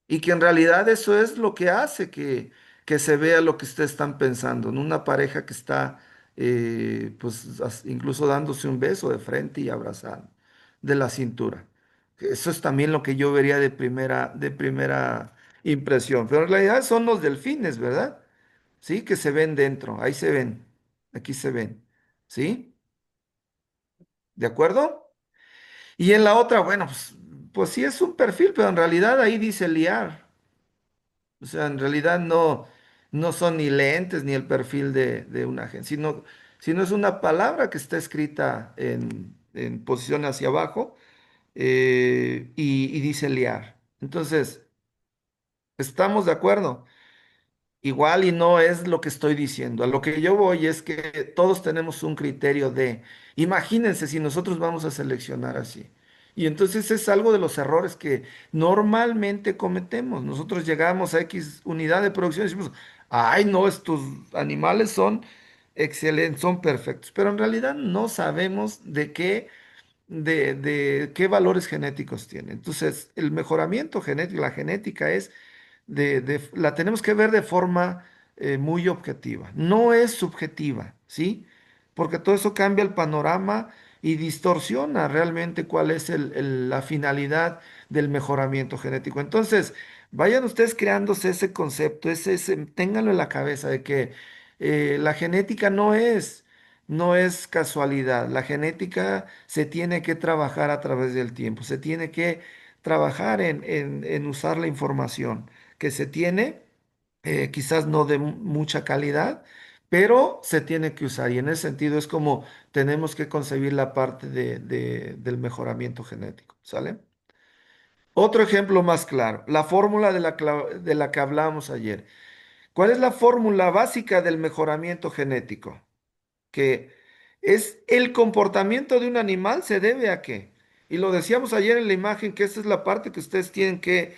Y que en realidad eso es lo que hace que se vea lo que ustedes están pensando, en una pareja que está pues incluso dándose un beso de frente y abrazando de la cintura. Eso es también lo que yo vería de primera impresión. Pero en realidad son los delfines, ¿verdad? Sí, que se ven dentro, ahí se ven, aquí se ven, ¿sí? ¿De acuerdo? Y en la otra, bueno, pues sí es un perfil, pero en realidad ahí dice liar. O sea, en realidad no son ni lentes ni el perfil de una agencia, sino es una palabra que está escrita en posición hacia abajo y dice liar. Entonces, ¿estamos de acuerdo? Igual y no es lo que estoy diciendo. A lo que yo voy es que todos tenemos un criterio de, imagínense si nosotros vamos a seleccionar así. Y entonces es algo de los errores que normalmente cometemos. Nosotros llegamos a X unidad de producción y decimos, ay, no, estos animales son excelentes, son perfectos. Pero en realidad no sabemos de qué valores genéticos tienen. Entonces, el mejoramiento genético, la genética es la tenemos que ver de forma muy objetiva. No es subjetiva, ¿sí? Porque todo eso cambia el panorama y distorsiona realmente cuál es la finalidad del mejoramiento genético. Entonces, vayan ustedes creándose ese concepto, ténganlo en la cabeza de que la genética no es casualidad. La genética se tiene que trabajar a través del tiempo, se tiene que trabajar en usar la información que se tiene, quizás no de mucha calidad, pero se tiene que usar. Y en ese sentido es como tenemos que concebir la parte del mejoramiento genético, ¿sale? Otro ejemplo más claro, la fórmula de la que hablábamos ayer. ¿Cuál es la fórmula básica del mejoramiento genético? Que es el comportamiento de un animal se debe a qué. Y lo decíamos ayer en la imagen, que esta es la parte que ustedes tienen que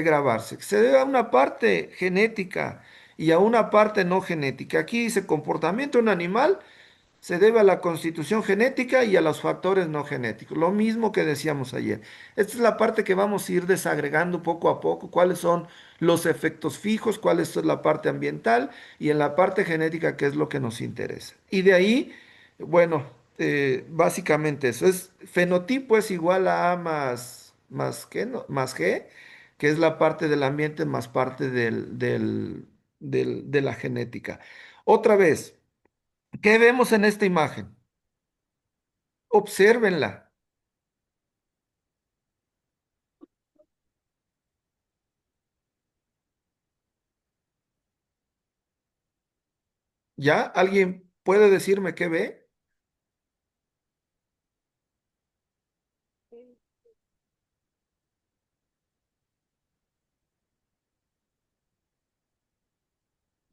grabarse. Se debe a una parte genética y a una parte no genética. Aquí dice comportamiento de un animal se debe a la constitución genética y a los factores no genéticos. Lo mismo que decíamos ayer. Esta es la parte que vamos a ir desagregando poco a poco, cuáles son los efectos fijos, cuál es la parte ambiental y en la parte genética qué es lo que nos interesa. Y de ahí, bueno, básicamente eso es fenotipo es igual a A más G, que es la parte del ambiente más parte de la genética. Otra vez. ¿Qué vemos en esta imagen? Obsérvenla. ¿Ya? ¿Alguien puede decirme qué ve?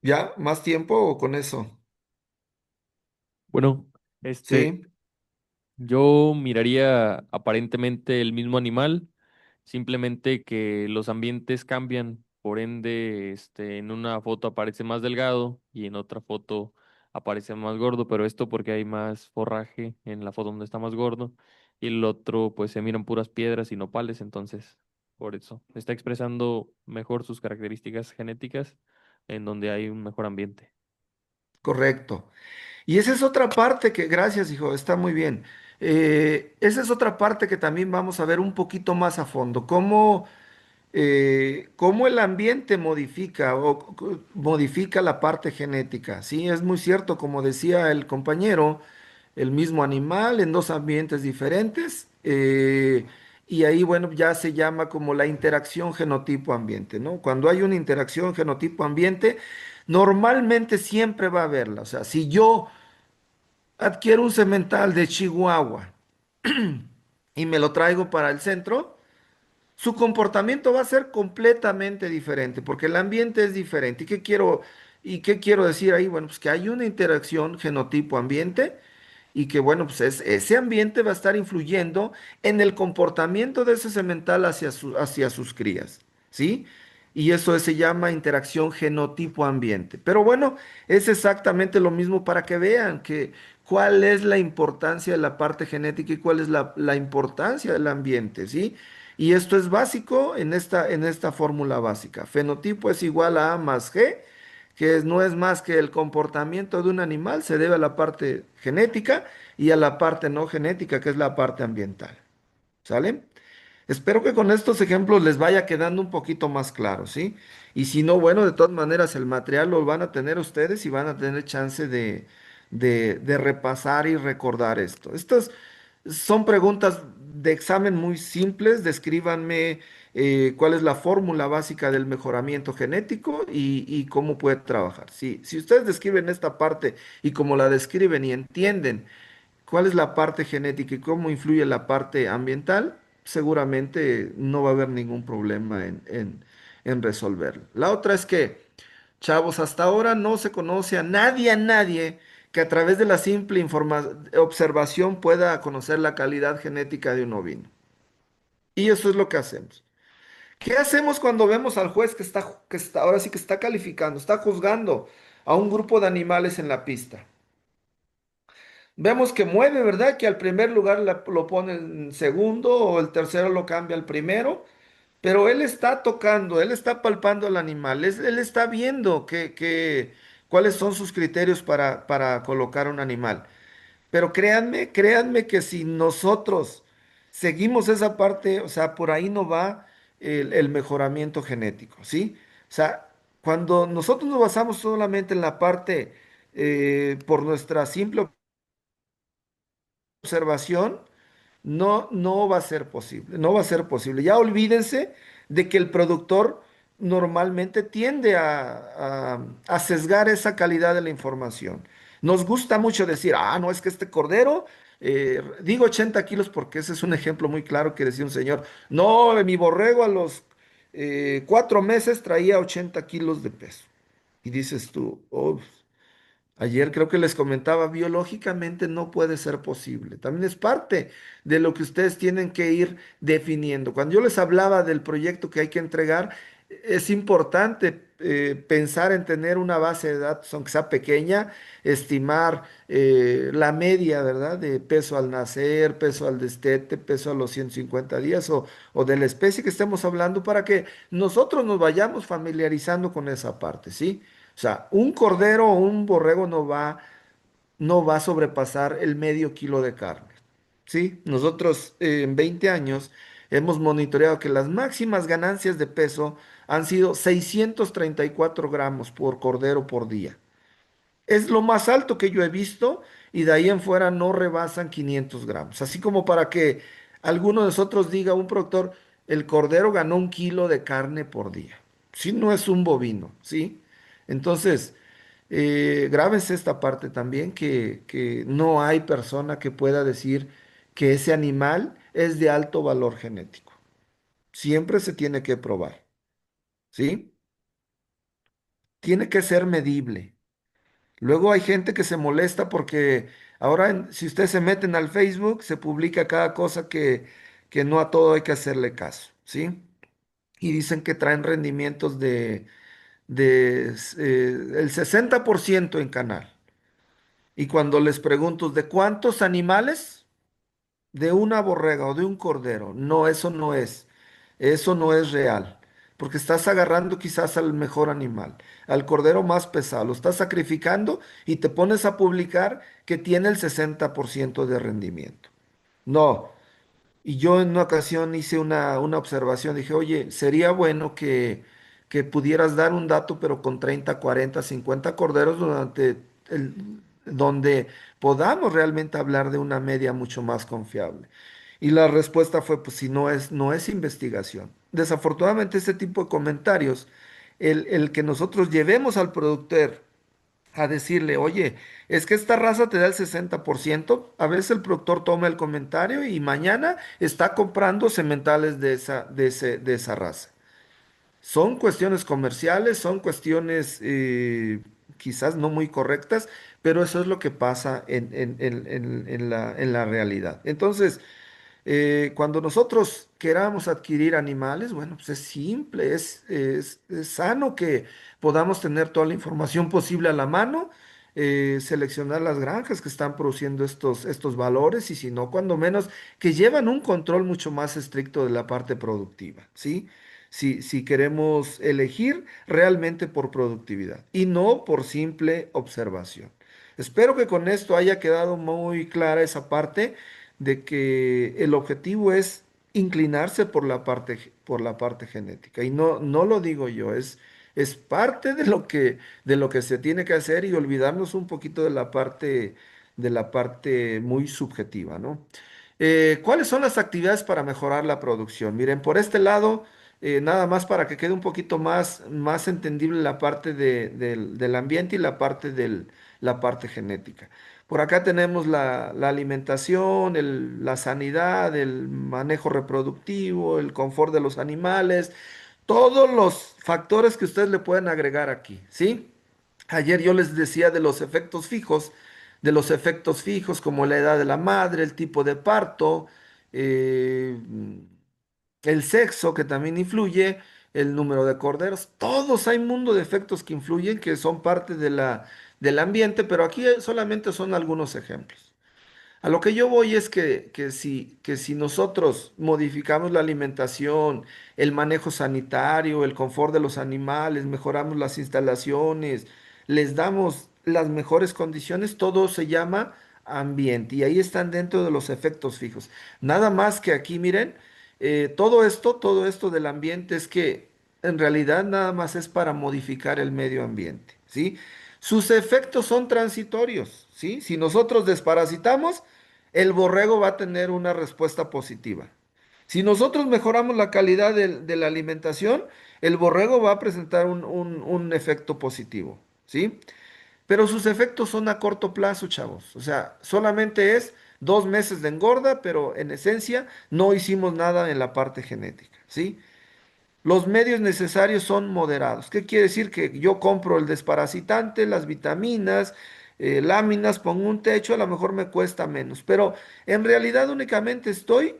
¿Ya? ¿Más tiempo o con eso?
Bueno,
Sí,
yo miraría aparentemente el mismo animal, simplemente que los ambientes cambian, por ende, en una foto aparece más delgado y en otra foto aparece más gordo, pero esto porque hay más forraje en la foto donde está más gordo y el otro pues se miran puras piedras y nopales, entonces por eso está expresando mejor sus características genéticas en donde hay un mejor ambiente.
correcto. Y esa es otra parte que, gracias, hijo, está muy bien. Esa es otra parte que también vamos a ver un poquito más a fondo. Cómo el ambiente modifica la parte genética. Sí, es muy cierto, como decía el compañero, el mismo animal en dos ambientes diferentes. Y ahí, bueno, ya se llama como la interacción genotipo-ambiente, ¿no? Cuando hay una interacción genotipo-ambiente, normalmente siempre va a haberla. O sea, si yo adquiero un semental de Chihuahua y me lo traigo para el centro, su comportamiento va a ser completamente diferente, porque el ambiente es diferente. ¿Y qué quiero decir ahí? Bueno, pues que hay una interacción genotipo-ambiente y que bueno, pues ese ambiente va a estar influyendo en el comportamiento de ese semental hacia sus crías, ¿sí? Y eso se llama interacción genotipo-ambiente. Pero bueno, es exactamente lo mismo para que vean que cuál es la importancia de la parte genética y cuál es la importancia del ambiente, ¿sí? Y esto es básico en esta fórmula básica. Fenotipo es igual a A más G, no es más que el comportamiento de un animal se debe a la parte genética y a la parte no genética, que es la parte ambiental. ¿Sale? Espero que con estos ejemplos les vaya quedando un poquito más claro, ¿sí? Y si no, bueno, de todas maneras el material lo van a tener ustedes y van a tener chance de repasar y recordar esto. Estas son preguntas de examen muy simples. Descríbanme cuál es la fórmula básica del mejoramiento genético y cómo puede trabajar. Si ustedes describen esta parte y cómo la describen y entienden cuál es la parte genética y cómo influye la parte ambiental, seguramente no va a haber ningún problema en resolverlo. La otra es que, chavos, hasta ahora no se conoce a nadie que a través de la simple observación pueda conocer la calidad genética de un ovino. Y eso es lo que hacemos. ¿Qué hacemos cuando vemos al juez ahora sí que está calificando, está juzgando a un grupo de animales en la pista? Vemos que mueve, ¿verdad? Que al primer lugar lo pone en segundo o el tercero lo cambia al primero, pero él está tocando, él está palpando al animal, él está viendo cuáles son sus criterios para colocar un animal. Pero créanme que si nosotros seguimos esa parte, o sea, por ahí no va el mejoramiento genético, ¿sí? O sea, cuando nosotros nos basamos solamente en la parte por nuestra simple observación, no va a ser posible, no va a ser posible. Ya olvídense de que el productor normalmente tiende a sesgar esa calidad de la información. Nos gusta mucho decir, no, es que este cordero, digo 80 kilos porque ese es un ejemplo muy claro que decía un señor, no, mi borrego a los 4 meses traía 80 kilos de peso. Y dices tú, oh, ayer creo que les comentaba, biológicamente no puede ser posible. También es parte de lo que ustedes tienen que ir definiendo. Cuando yo les hablaba del proyecto que hay que entregar, es importante pensar en tener una base de datos, aunque sea pequeña, estimar la media, ¿verdad? De peso al nacer, peso al destete, peso a los 150 días o de la especie que estemos hablando para que nosotros nos vayamos familiarizando con esa parte, ¿sí? O sea, un cordero o un borrego no va a sobrepasar el medio kilo de carne. ¿Sí? Nosotros en 20 años hemos monitoreado que las máximas ganancias de peso han sido 634 gramos por cordero por día. Es lo más alto que yo he visto y de ahí en fuera no rebasan 500 gramos. Así como para que alguno de nosotros diga, un productor, el cordero ganó 1 kilo de carne por día. Si no es un bovino, ¿sí? Entonces, grábense esta parte también, que no hay persona que pueda decir que ese animal es de alto valor genético. Siempre se tiene que probar, ¿sí? Tiene que ser medible. Luego hay gente que se molesta porque ahora si ustedes se meten al Facebook, se publica cada cosa que no a todo hay que hacerle caso, ¿sí? Y dicen que traen rendimientos el 60% en canal. Y cuando les pregunto, ¿de cuántos animales? De una borrega o de un cordero. No, eso no es. Eso no es real. Porque estás agarrando quizás al mejor animal, al cordero más pesado. Lo estás sacrificando y te pones a publicar que tiene el 60% de rendimiento. No. Y yo en una ocasión hice una observación. Dije, oye, sería bueno que pudieras dar un dato, pero con 30, 40, 50 corderos donde podamos realmente hablar de una media mucho más confiable. Y la respuesta fue, pues si no es investigación. Desafortunadamente, este tipo de comentarios, el que nosotros llevemos al productor a decirle, oye, es que esta raza te da el 60%, a veces el productor toma el comentario y mañana está comprando sementales de esa raza. Son cuestiones comerciales, son cuestiones quizás no muy correctas, pero eso es lo que pasa en la realidad. Entonces, cuando nosotros queramos adquirir animales, bueno, pues es simple, es sano que podamos tener toda la información posible a la mano, seleccionar las granjas que están produciendo estos valores y si no, cuando menos, que llevan un control mucho más estricto de la parte productiva, ¿sí? Si queremos elegir realmente por productividad y no por simple observación. Espero que con esto haya quedado muy clara esa parte de que el objetivo es inclinarse por la parte genética. Y no lo digo yo, es parte de lo que se tiene que hacer y olvidarnos un poquito de la parte muy subjetiva, ¿no? ¿Cuáles son las actividades para mejorar la producción? Miren, por este lado, nada más para que quede un poquito más entendible la parte del ambiente y la parte genética. Por acá tenemos la alimentación, la sanidad, el manejo reproductivo, el confort de los animales, todos los factores que ustedes le pueden agregar aquí, ¿sí? Ayer yo les decía de los efectos fijos como la edad de la madre, el tipo de parto, eh, el sexo que también influye, el número de corderos, todos hay un mundo de efectos que influyen, que son parte del ambiente, pero aquí solamente son algunos ejemplos. A lo que yo voy es que si nosotros modificamos la alimentación, el manejo sanitario, el confort de los animales, mejoramos las instalaciones, les damos las mejores condiciones, todo se llama ambiente y ahí están dentro de los efectos fijos. Nada más que aquí, miren, todo esto del ambiente es que en realidad nada más es para modificar el medio ambiente, ¿sí? Sus efectos son transitorios, ¿sí? Si nosotros desparasitamos, el borrego va a tener una respuesta positiva. Si nosotros mejoramos la calidad de la alimentación, el borrego va a presentar un efecto positivo, ¿sí? Pero sus efectos son a corto plazo, chavos. O sea, solamente es 2 meses de engorda, pero en esencia no hicimos nada en la parte genética, ¿sí? Los medios necesarios son moderados. ¿Qué quiere decir? Que yo compro el desparasitante, las vitaminas, láminas, pongo un techo, a lo mejor me cuesta menos, pero en realidad únicamente estoy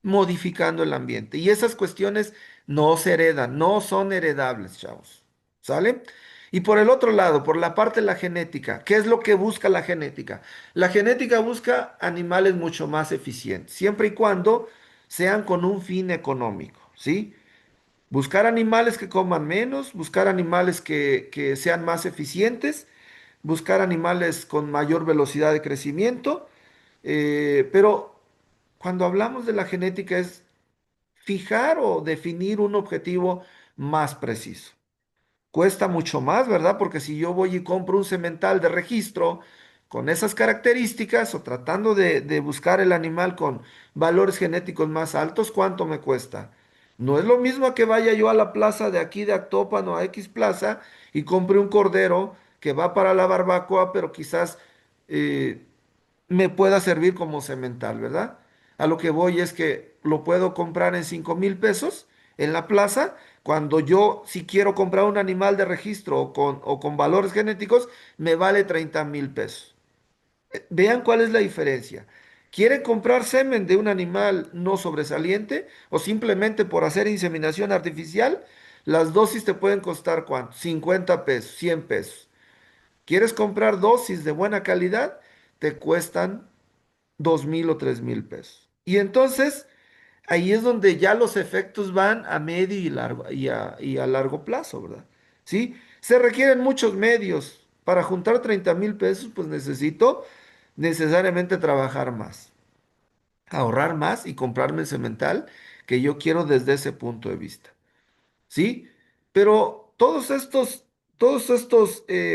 modificando el ambiente. Y esas cuestiones no se heredan, no son heredables, chavos. ¿Sale? Y por el otro lado, por la parte de la genética, ¿qué es lo que busca la genética? La genética busca animales mucho más eficientes, siempre y cuando sean con un fin económico, ¿sí? Buscar animales que coman menos, buscar animales que sean más eficientes, buscar animales con mayor velocidad de crecimiento, pero cuando hablamos de la genética es fijar o definir un objetivo más preciso. Cuesta mucho más, ¿verdad? Porque si yo voy y compro un semental de registro con esas características o tratando de buscar el animal con valores genéticos más altos, ¿cuánto me cuesta? No es lo mismo que vaya yo a la plaza de aquí de Actopan o a X plaza y compre un cordero que va para la barbacoa, pero quizás eh, me pueda servir como semental, ¿verdad? A lo que voy es que lo puedo comprar en 5,000 pesos en la plaza, cuando yo, si quiero comprar un animal de registro o con valores genéticos, me vale 30,000 pesos. Vean cuál es la diferencia. ¿Quiere comprar semen de un animal no sobresaliente o simplemente por hacer inseminación artificial? Las dosis te pueden costar ¿cuánto? 50 pesos, 100 pesos. ¿Quieres comprar dosis de buena calidad? Te cuestan 2,000 o 3,000 pesos. Y entonces ahí es donde ya los efectos van a medio y a largo plazo, ¿verdad? ¿Sí? Se requieren muchos medios. Para juntar 30,000 pesos, pues necesito necesariamente trabajar más, ahorrar más y comprarme el cemental que yo quiero desde ese punto de vista. ¿Sí? Pero todos estos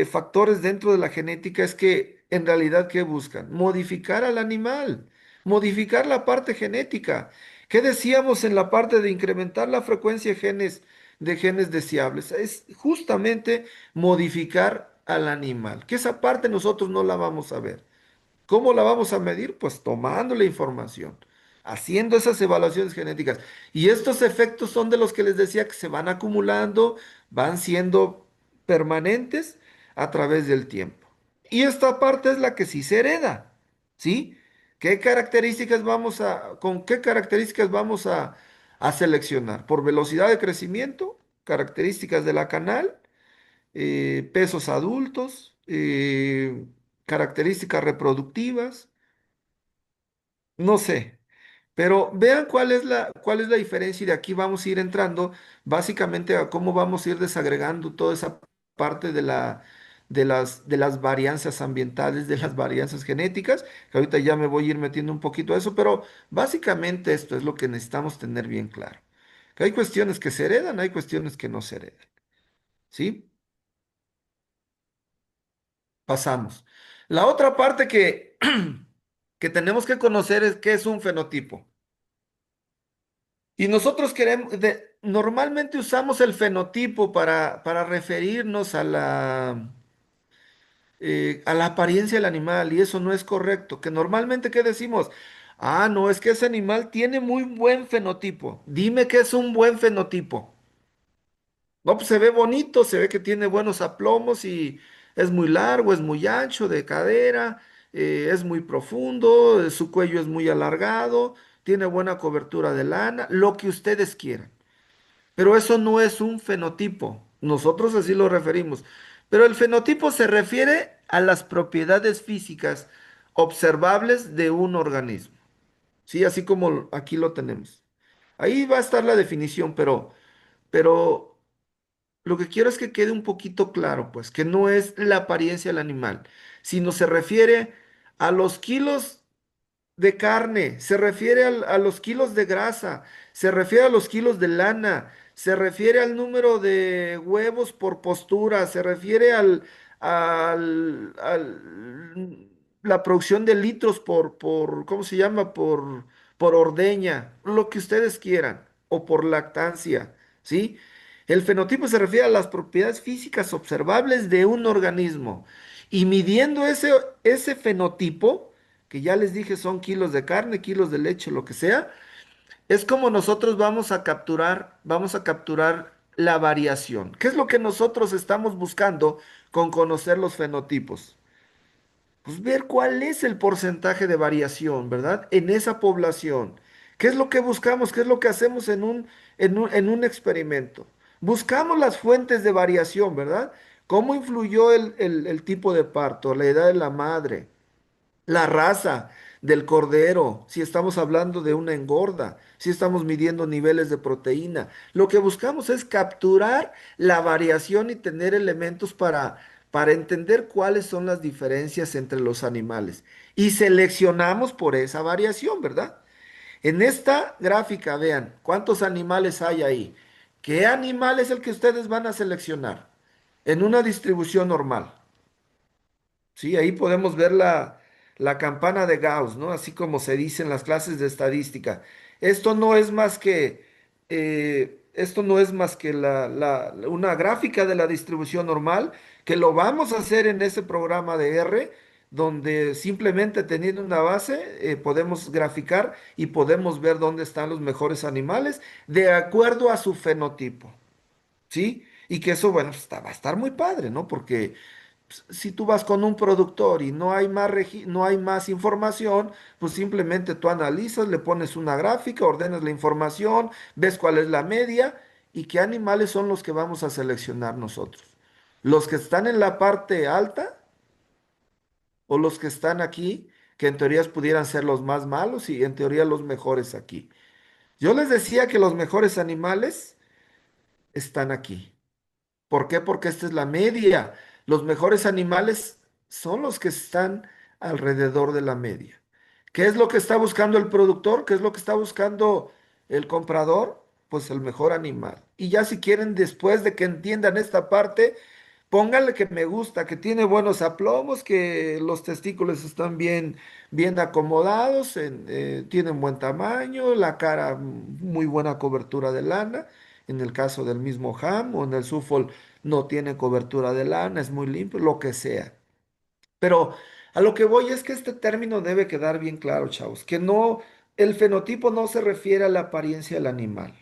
factores dentro de la genética es que en realidad, ¿qué buscan? Modificar al animal, modificar la parte genética. ¿Qué decíamos en la parte de incrementar la frecuencia de genes deseables? Es justamente modificar al animal, que esa parte nosotros no la vamos a ver. ¿Cómo la vamos a medir? Pues tomando la información, haciendo esas evaluaciones genéticas. Y estos efectos son de los que les decía que se van acumulando, van siendo permanentes a través del tiempo. Y esta parte es la que sí se hereda, ¿sí? ¿Con qué características vamos a seleccionar? Por velocidad de crecimiento, características de la canal, pesos adultos, características reproductivas, no sé. Pero vean cuál es la diferencia y de aquí vamos a ir entrando básicamente a cómo vamos a ir desagregando toda esa parte de las varianzas ambientales, de las varianzas genéticas, que ahorita ya me voy a ir metiendo un poquito a eso, pero básicamente esto es lo que necesitamos tener bien claro. Que hay cuestiones que se heredan, hay cuestiones que no se heredan, ¿sí? Pasamos. La otra parte que tenemos que conocer es qué es un fenotipo. Y nosotros normalmente usamos el fenotipo para referirnos a la apariencia del animal y eso no es correcto. Que normalmente, ¿qué decimos? Ah, no, es que ese animal tiene muy buen fenotipo. Dime qué es un buen fenotipo. No, pues se ve bonito, se ve que tiene buenos aplomos y es muy largo, es muy ancho de cadera, es muy profundo, su cuello es muy alargado, tiene buena cobertura de lana, lo que ustedes quieran. Pero eso no es un fenotipo. Nosotros así lo referimos. Pero el fenotipo se refiere a las propiedades físicas observables de un organismo. Sí, así como aquí lo tenemos. Ahí va a estar la definición, pero lo que quiero es que quede un poquito claro, pues, que no es la apariencia del animal, sino se refiere a los kilos de carne, se refiere a los kilos de grasa, se refiere a los kilos de lana, se refiere al número de huevos por postura, se refiere la producción de litros ¿cómo se llama? Por ordeña, lo que ustedes quieran, o por lactancia, ¿sí? El fenotipo se refiere a las propiedades físicas observables de un organismo. Y midiendo ese fenotipo, que ya les dije son kilos de carne, kilos de leche, lo que sea, es como nosotros vamos a capturar la variación. ¿Qué es lo que nosotros estamos buscando con conocer los fenotipos? Pues ver cuál es el porcentaje de variación, ¿verdad? En esa población. ¿Qué es lo que buscamos? ¿Qué es lo que hacemos en un experimento? Buscamos las fuentes de variación, ¿verdad? ¿Cómo influyó el tipo de parto, la edad de la madre? La raza del cordero, si estamos hablando de una engorda, si estamos midiendo niveles de proteína. Lo que buscamos es capturar la variación y tener elementos para entender cuáles son las diferencias entre los animales. Y seleccionamos por esa variación, ¿verdad? En esta gráfica, vean cuántos animales hay ahí. ¿Qué animal es el que ustedes van a seleccionar en una distribución normal? Sí, ahí podemos ver la campana de Gauss, ¿no? Así como se dice en las clases de estadística. Esto no es más que, esto no es más que una gráfica de la distribución normal, que lo vamos a hacer en ese programa de R, donde simplemente teniendo una base, podemos graficar y podemos ver dónde están los mejores animales de acuerdo a su fenotipo, ¿sí? Y que eso, bueno, va a estar muy padre, ¿no? Porque si tú vas con un productor y no hay más información, pues simplemente tú analizas, le pones una gráfica, ordenas la información, ves cuál es la media y qué animales son los que vamos a seleccionar nosotros. Los que están en la parte alta o los que están aquí, que en teoría pudieran ser los más malos y en teoría los mejores aquí. Yo les decía que los mejores animales están aquí. ¿Por qué? Porque esta es la media. Los mejores animales son los que están alrededor de la media. ¿Qué es lo que está buscando el productor? ¿Qué es lo que está buscando el comprador? Pues el mejor animal. Y ya si quieren, después de que entiendan esta parte, pónganle que me gusta, que tiene buenos aplomos, que los testículos están bien, bien acomodados, tienen buen tamaño, la cara muy buena cobertura de lana. En el caso del mismo ham o en el Sufol no tiene cobertura de lana, es muy limpio, lo que sea. Pero a lo que voy es que este término debe quedar bien claro, chavos, que no, el fenotipo no se refiere a la apariencia del animal.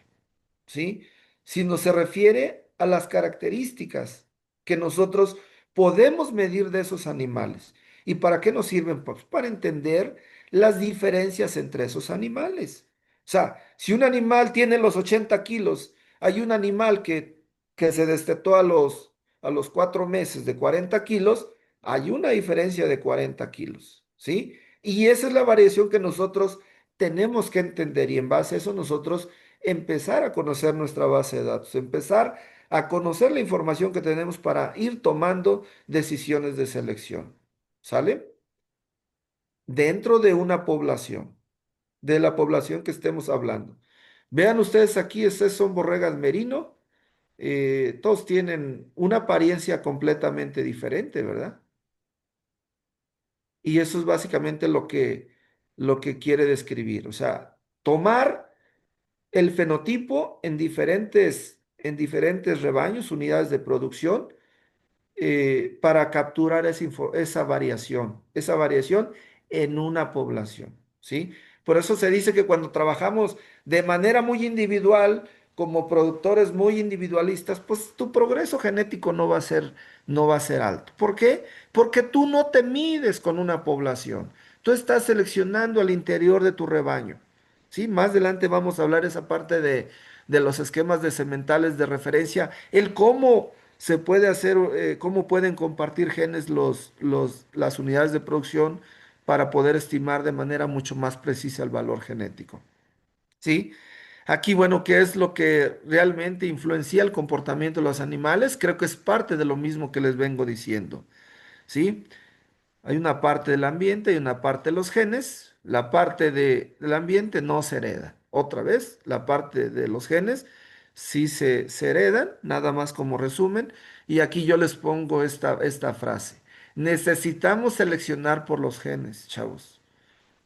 ¿Sí? Sino se refiere a las características que nosotros podemos medir de esos animales. ¿Y para qué nos sirven? Pues para entender las diferencias entre esos animales. O sea, si un animal tiene los 80 kilos, hay un animal que se destetó a los 4 meses de 40 kilos, hay una diferencia de 40 kilos, ¿sí? Y esa es la variación que nosotros tenemos que entender y en base a eso nosotros empezar a conocer nuestra base de datos, empezar a conocer la información que tenemos para ir tomando decisiones de selección. ¿Sale? Dentro de una población, de la población que estemos hablando. Vean ustedes aquí, estas son borregas merino. Todos tienen una apariencia completamente diferente, ¿verdad? Y eso es básicamente lo que quiere describir. O sea, tomar el fenotipo en diferentes rebaños, unidades de producción, para capturar esa variación en una población, ¿sí? Por eso se dice que cuando trabajamos de manera muy individual, como productores muy individualistas, pues tu progreso genético no va a ser alto. ¿Por qué? Porque tú no te mides con una población. Tú estás seleccionando al interior de tu rebaño. ¿Sí? Más adelante vamos a hablar esa parte de los esquemas de sementales de referencia, el cómo se puede hacer, cómo pueden compartir genes las unidades de producción para poder estimar de manera mucho más precisa el valor genético. ¿Sí? Aquí, bueno, ¿qué es lo que realmente influencia el comportamiento de los animales? Creo que es parte de lo mismo que les vengo diciendo. ¿Sí? Hay una parte del ambiente y una parte de los genes. La parte del ambiente no se hereda. Otra vez, la parte de los genes sí se heredan, nada más como resumen. Y aquí yo les pongo esta frase. Necesitamos seleccionar por los genes, chavos,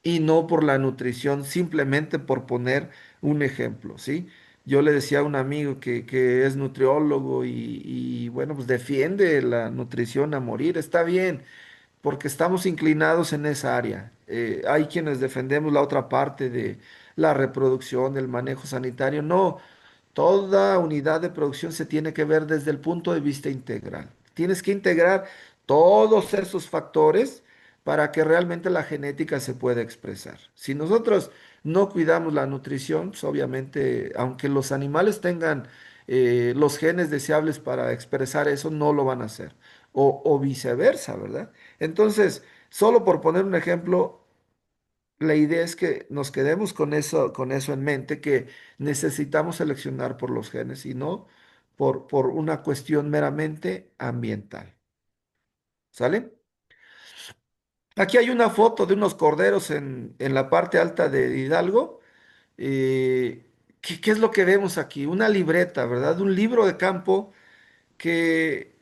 y no por la nutrición, simplemente por poner un ejemplo, ¿sí? Yo le decía a un amigo que es nutriólogo y bueno, pues defiende la nutrición a morir. Está bien porque estamos inclinados en esa área. Hay quienes defendemos la otra parte de la reproducción, el manejo sanitario. No, toda unidad de producción se tiene que ver desde el punto de vista integral. Tienes que integrar todos esos factores para que realmente la genética se pueda expresar. Si nosotros no cuidamos la nutrición, pues obviamente, aunque los animales tengan los genes deseables para expresar eso, no lo van a hacer. O viceversa, ¿verdad? Entonces, solo por poner un ejemplo, la idea es que nos quedemos con eso en mente, que necesitamos seleccionar por los genes y no por una cuestión meramente ambiental. ¿Sale? Aquí hay una foto de unos corderos en la parte alta de Hidalgo. ¿Qué es lo que vemos aquí? Una libreta, ¿verdad? Un libro de campo que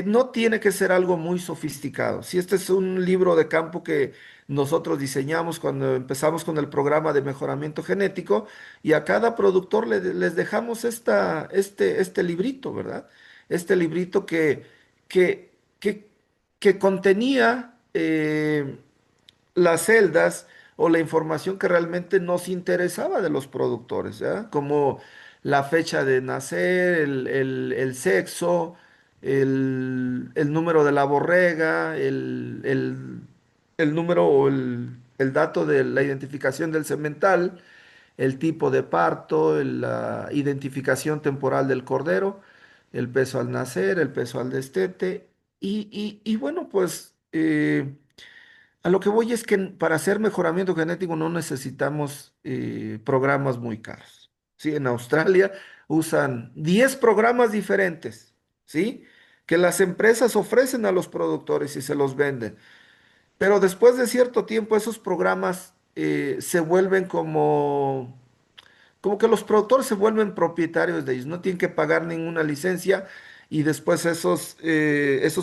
no tiene que ser algo muy sofisticado. Si este es un libro de campo que nosotros diseñamos cuando empezamos con el programa de mejoramiento genético y a cada productor les dejamos este librito, ¿verdad? Este librito que, que, que contenía las celdas o la información que realmente nos interesaba de los productores, ¿ya? Como la fecha de nacer, el sexo, el número de la borrega, el número o el dato de la identificación del semental, el tipo de parto, la identificación temporal del cordero, el peso al nacer, el peso al destete, y bueno, pues a lo que voy es que para hacer mejoramiento genético no necesitamos programas muy caros. ¿Sí? En Australia usan 10 programas diferentes, ¿sí? Que las empresas ofrecen a los productores y se los venden. Pero después de cierto tiempo esos programas se vuelven como que los productores se vuelven propietarios de ellos, no tienen que pagar ninguna licencia y después esos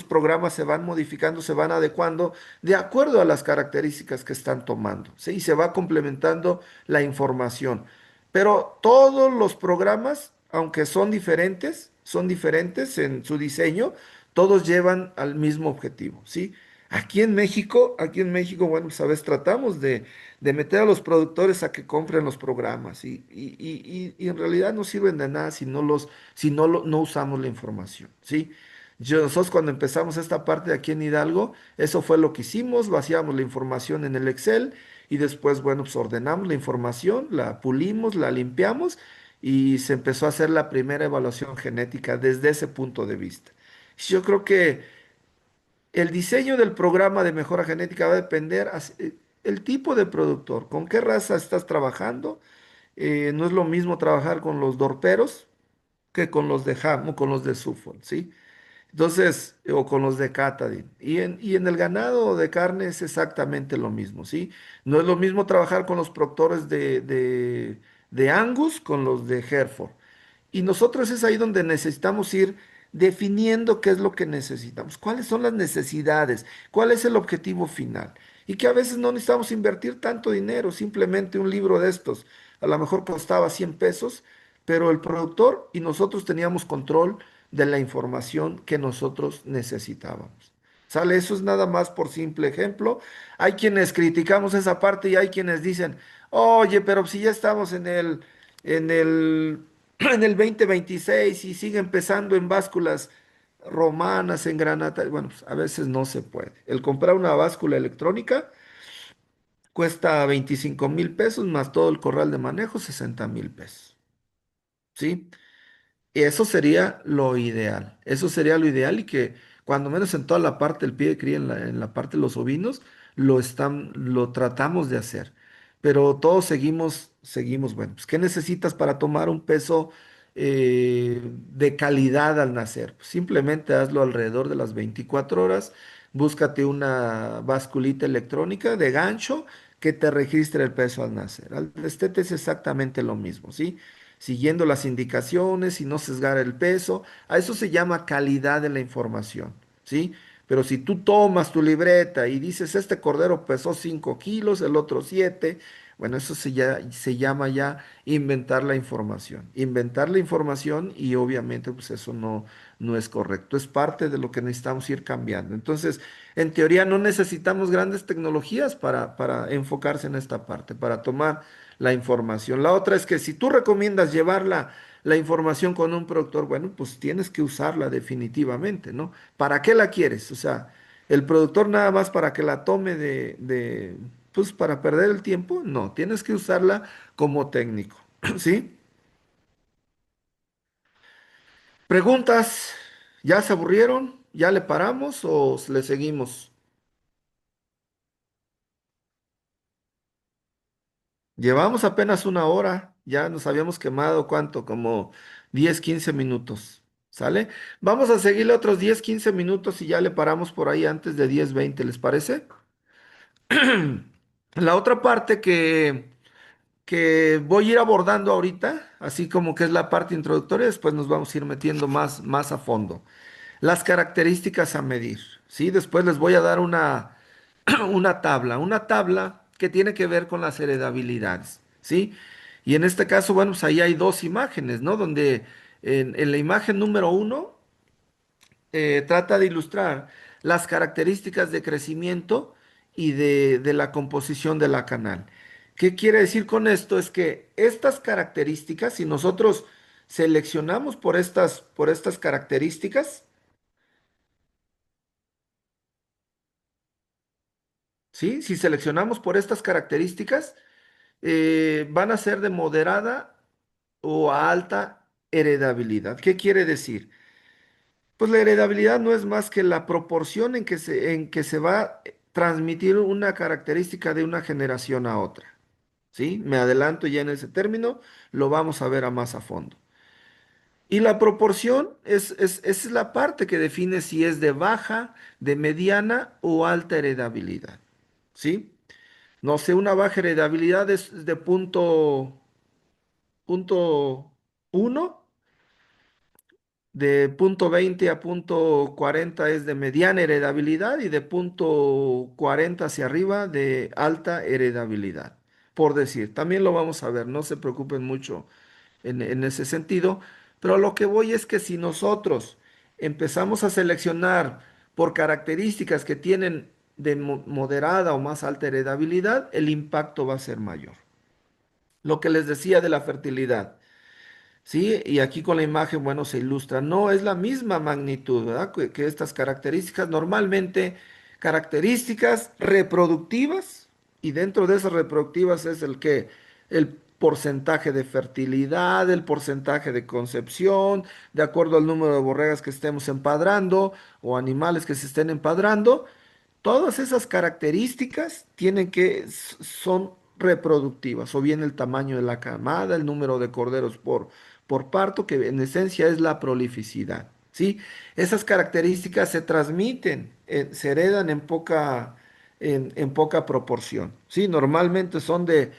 programas se van modificando, se van adecuando de acuerdo a las características que están tomando, ¿sí? Y se va complementando la información. Pero todos los programas, aunque son diferentes en su diseño, todos llevan al mismo objetivo, ¿sí? Aquí en México, bueno, sabes, tratamos de meter a los productores a que compren los programas y en realidad no sirven de nada si no usamos la información, ¿sí? Nosotros cuando empezamos esta parte aquí en Hidalgo, eso fue lo que hicimos, vaciamos la información en el Excel y después, bueno, pues ordenamos la información, la pulimos, la limpiamos y se empezó a hacer la primera evaluación genética desde ese punto de vista. Yo creo que el diseño del programa de mejora genética va a depender el tipo de productor, con qué raza estás trabajando. No es lo mismo trabajar con los dorperos que con los de Ham o con los de Suffolk, ¿sí? Entonces, o con los de Catadin. Y en el ganado de carne es exactamente lo mismo, ¿sí? No es lo mismo trabajar con los proctores de Angus con los de Hereford. Y nosotros es ahí donde necesitamos ir definiendo qué es lo que necesitamos, cuáles son las necesidades, cuál es el objetivo final. Y que a veces no necesitamos invertir tanto dinero, simplemente un libro de estos. A lo mejor costaba 100 pesos, pero el productor y nosotros teníamos control de la información que nosotros necesitábamos. ¿Sale? Eso es nada más por simple ejemplo. Hay quienes criticamos esa parte y hay quienes dicen, oye, pero si ya estamos en el en el 2026 y sigue empezando en básculas romanas, en granata. Bueno, pues a veces no se puede. El comprar una báscula electrónica cuesta 25,000 pesos más todo el corral de manejo, 60,000 pesos. ¿Sí? Eso sería lo ideal. Eso sería lo ideal y que cuando menos en toda la parte del pie de cría, en la parte de los ovinos, lo tratamos de hacer. Pero todos seguimos, bueno, pues ¿qué necesitas para tomar un peso de calidad al nacer? Pues simplemente hazlo alrededor de las 24 horas. Búscate una basculita electrónica de gancho que te registre el peso al nacer. Al destete es exactamente lo mismo, ¿sí? Siguiendo las indicaciones y no sesgar el peso. A eso se llama calidad de la información, ¿sí? Pero si tú tomas tu libreta y dices, este cordero pesó 5 kilos, el otro 7, bueno, eso se llama ya inventar la información. Inventar la información y obviamente pues eso no es correcto. Es parte de lo que necesitamos ir cambiando. Entonces, en teoría no necesitamos grandes tecnologías para enfocarse en esta parte, para tomar la información. La otra es que si tú recomiendas llevar la información con un productor, bueno, pues tienes que usarla definitivamente, ¿no? ¿Para qué la quieres? O sea, el productor nada más para que la tome pues para perder el tiempo, no, tienes que usarla como técnico, ¿sí? Preguntas, ¿ya se aburrieron? ¿Ya le paramos o le seguimos? Llevamos apenas una hora, ya nos habíamos quemado, ¿cuánto? Como 10, 15 minutos, ¿sale? Vamos a seguirle otros 10, 15 minutos y ya le paramos por ahí antes de 10, 20, ¿les parece? La otra parte que voy a ir abordando ahorita, así como que es la parte introductoria, después nos vamos a ir metiendo más a fondo. Las características a medir, ¿sí? Después les voy a dar una tabla que tiene que ver con las heredabilidades, ¿sí? Y en este caso, bueno, pues ahí hay dos imágenes, ¿no? Donde en la imagen número 1 trata de ilustrar las características de crecimiento y de la composición de la canal. ¿Qué quiere decir con esto? Es que estas características, si nosotros seleccionamos por estas características, ¿sí? Si seleccionamos por estas características, van a ser de moderada o a alta heredabilidad. ¿Qué quiere decir? Pues la heredabilidad no es más que la proporción en que se va a transmitir una característica de una generación a otra. ¿Sí? Me adelanto ya en ese término, lo vamos a ver a más a fondo. Y la proporción es la parte que define si es de baja, de mediana o alta heredabilidad. ¿Sí? No sé, una baja heredabilidad es de punto 1, de punto 20 a punto 40 es de mediana heredabilidad y de punto 40 hacia arriba de alta heredabilidad. Por decir, también lo vamos a ver, no se preocupen mucho en ese sentido, pero lo que voy es que si nosotros empezamos a seleccionar por características que tienen de moderada o más alta heredabilidad, el impacto va a ser mayor. Lo que les decía de la fertilidad. ¿sí? Y aquí con la imagen, bueno, se ilustra. No es la misma magnitud, ¿verdad? Que estas características, normalmente características reproductivas, y dentro de esas reproductivas es el que, el porcentaje de fertilidad, el porcentaje de concepción, de acuerdo al número de borregas que estemos empadrando o animales que se estén empadrando. Todas esas características son reproductivas, o bien el tamaño de la camada, el número de corderos por parto, que en esencia es la prolificidad, ¿sí? Esas características se transmiten, se heredan en poca proporción, ¿sí? Normalmente son de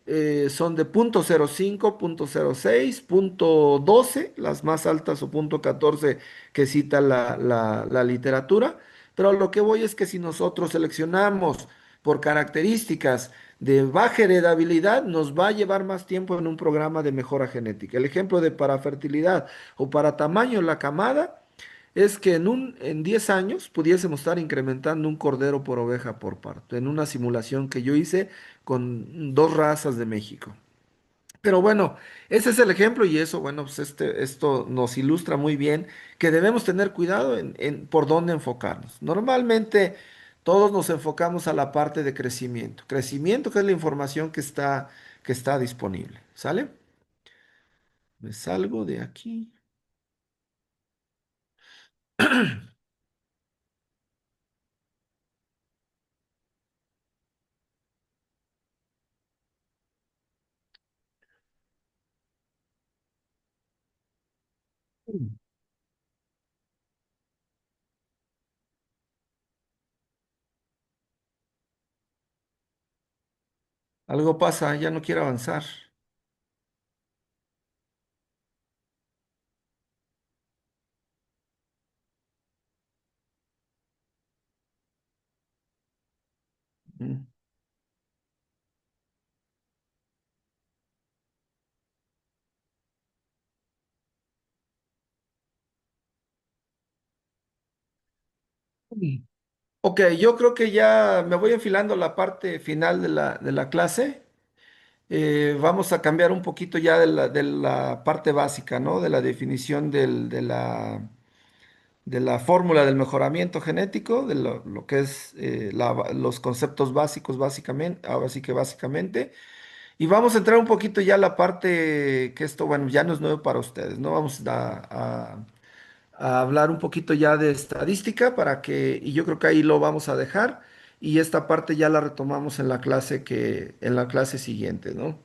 .05, .06, .12, las más altas, o .14 que cita la literatura. Pero a lo que voy es que si nosotros seleccionamos por características de baja heredabilidad, nos va a llevar más tiempo en un programa de mejora genética. El ejemplo de para fertilidad o para tamaño de la camada es que en 10 años pudiésemos estar incrementando un cordero por oveja por parto, en una simulación que yo hice con dos razas de México. Pero bueno, ese es el ejemplo, y eso, bueno, pues esto nos ilustra muy bien que debemos tener cuidado en por dónde enfocarnos. Normalmente todos nos enfocamos a la parte de crecimiento. Crecimiento, que es la información que está disponible. ¿Sale? Me salgo de aquí. Algo pasa, ya no quiero avanzar. Mm. Ok, yo creo que ya me voy enfilando a la parte final de la clase. Vamos a cambiar un poquito ya de la parte básica, ¿no? De la definición de la fórmula del mejoramiento genético, de lo que es los conceptos básicos, básicamente, ahora sí que básicamente. Y vamos a entrar un poquito ya a la parte que esto, bueno, ya no es nuevo para ustedes, ¿no? Vamos a hablar un poquito ya de estadística y yo creo que ahí lo vamos a dejar. Y esta parte ya la retomamos en la en la clase siguiente, ¿no?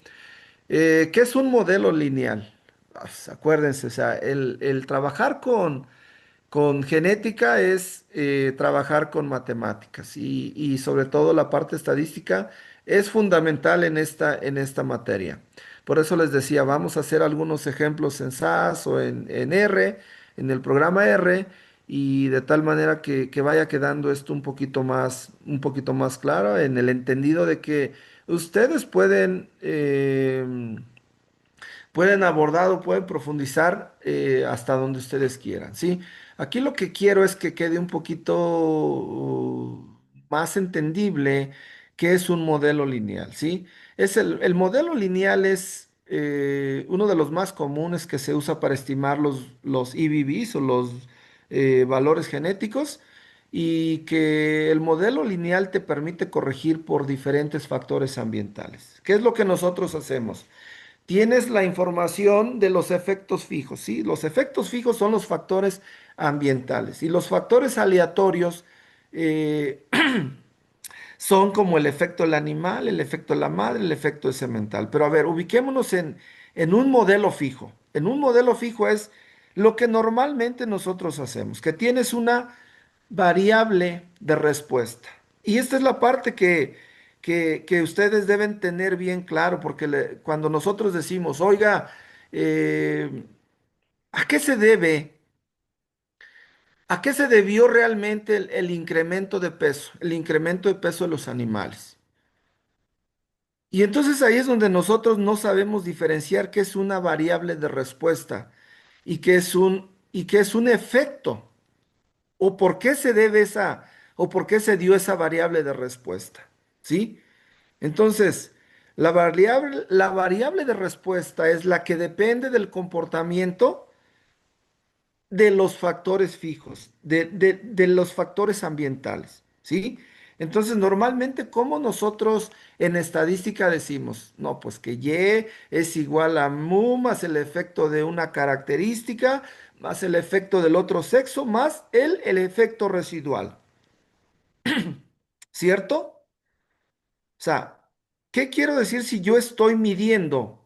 ¿Qué es un modelo lineal? Acuérdense, o sea, el trabajar con genética es trabajar con matemáticas, y sobre todo la parte estadística es fundamental en esta materia. Por eso les decía, vamos a hacer algunos ejemplos en SAS o en R, en el programa R, y de tal manera que vaya quedando esto un poquito más claro, en el entendido de que ustedes pueden abordar o pueden profundizar hasta donde ustedes quieran, ¿sí? Aquí lo que quiero es que quede un poquito más entendible qué es un modelo lineal, ¿sí? El modelo lineal es uno de los más comunes que se usa para estimar los EBVs, o los valores genéticos, y que el modelo lineal te permite corregir por diferentes factores ambientales. ¿Qué es lo que nosotros hacemos? Tienes la información de los efectos fijos, ¿sí? Los efectos fijos son los factores ambientales, y los factores aleatorios eh, son como el efecto del animal, el efecto de la madre, el efecto semental. Pero a ver, ubiquémonos en un modelo fijo. En un modelo fijo es lo que normalmente nosotros hacemos, que tienes una variable de respuesta. Y esta es la parte que ustedes deben tener bien claro, porque cuando nosotros decimos, oiga, ¿a qué se debe? ¿A qué se debió realmente el incremento de peso, el incremento de peso de los animales? Y entonces ahí es donde nosotros no sabemos diferenciar qué es una variable de respuesta y qué es un efecto, o por qué se debe o por qué se dio esa variable de respuesta, ¿sí? Entonces, La variable de respuesta es la que depende del comportamiento de los factores fijos, de los factores ambientales, ¿sí? Entonces, normalmente, ¿cómo nosotros en estadística decimos? No, pues que Y es igual a mu más el efecto de una característica, más el efecto del otro sexo, más el efecto residual, ¿cierto? O sea, ¿qué quiero decir si yo estoy midiendo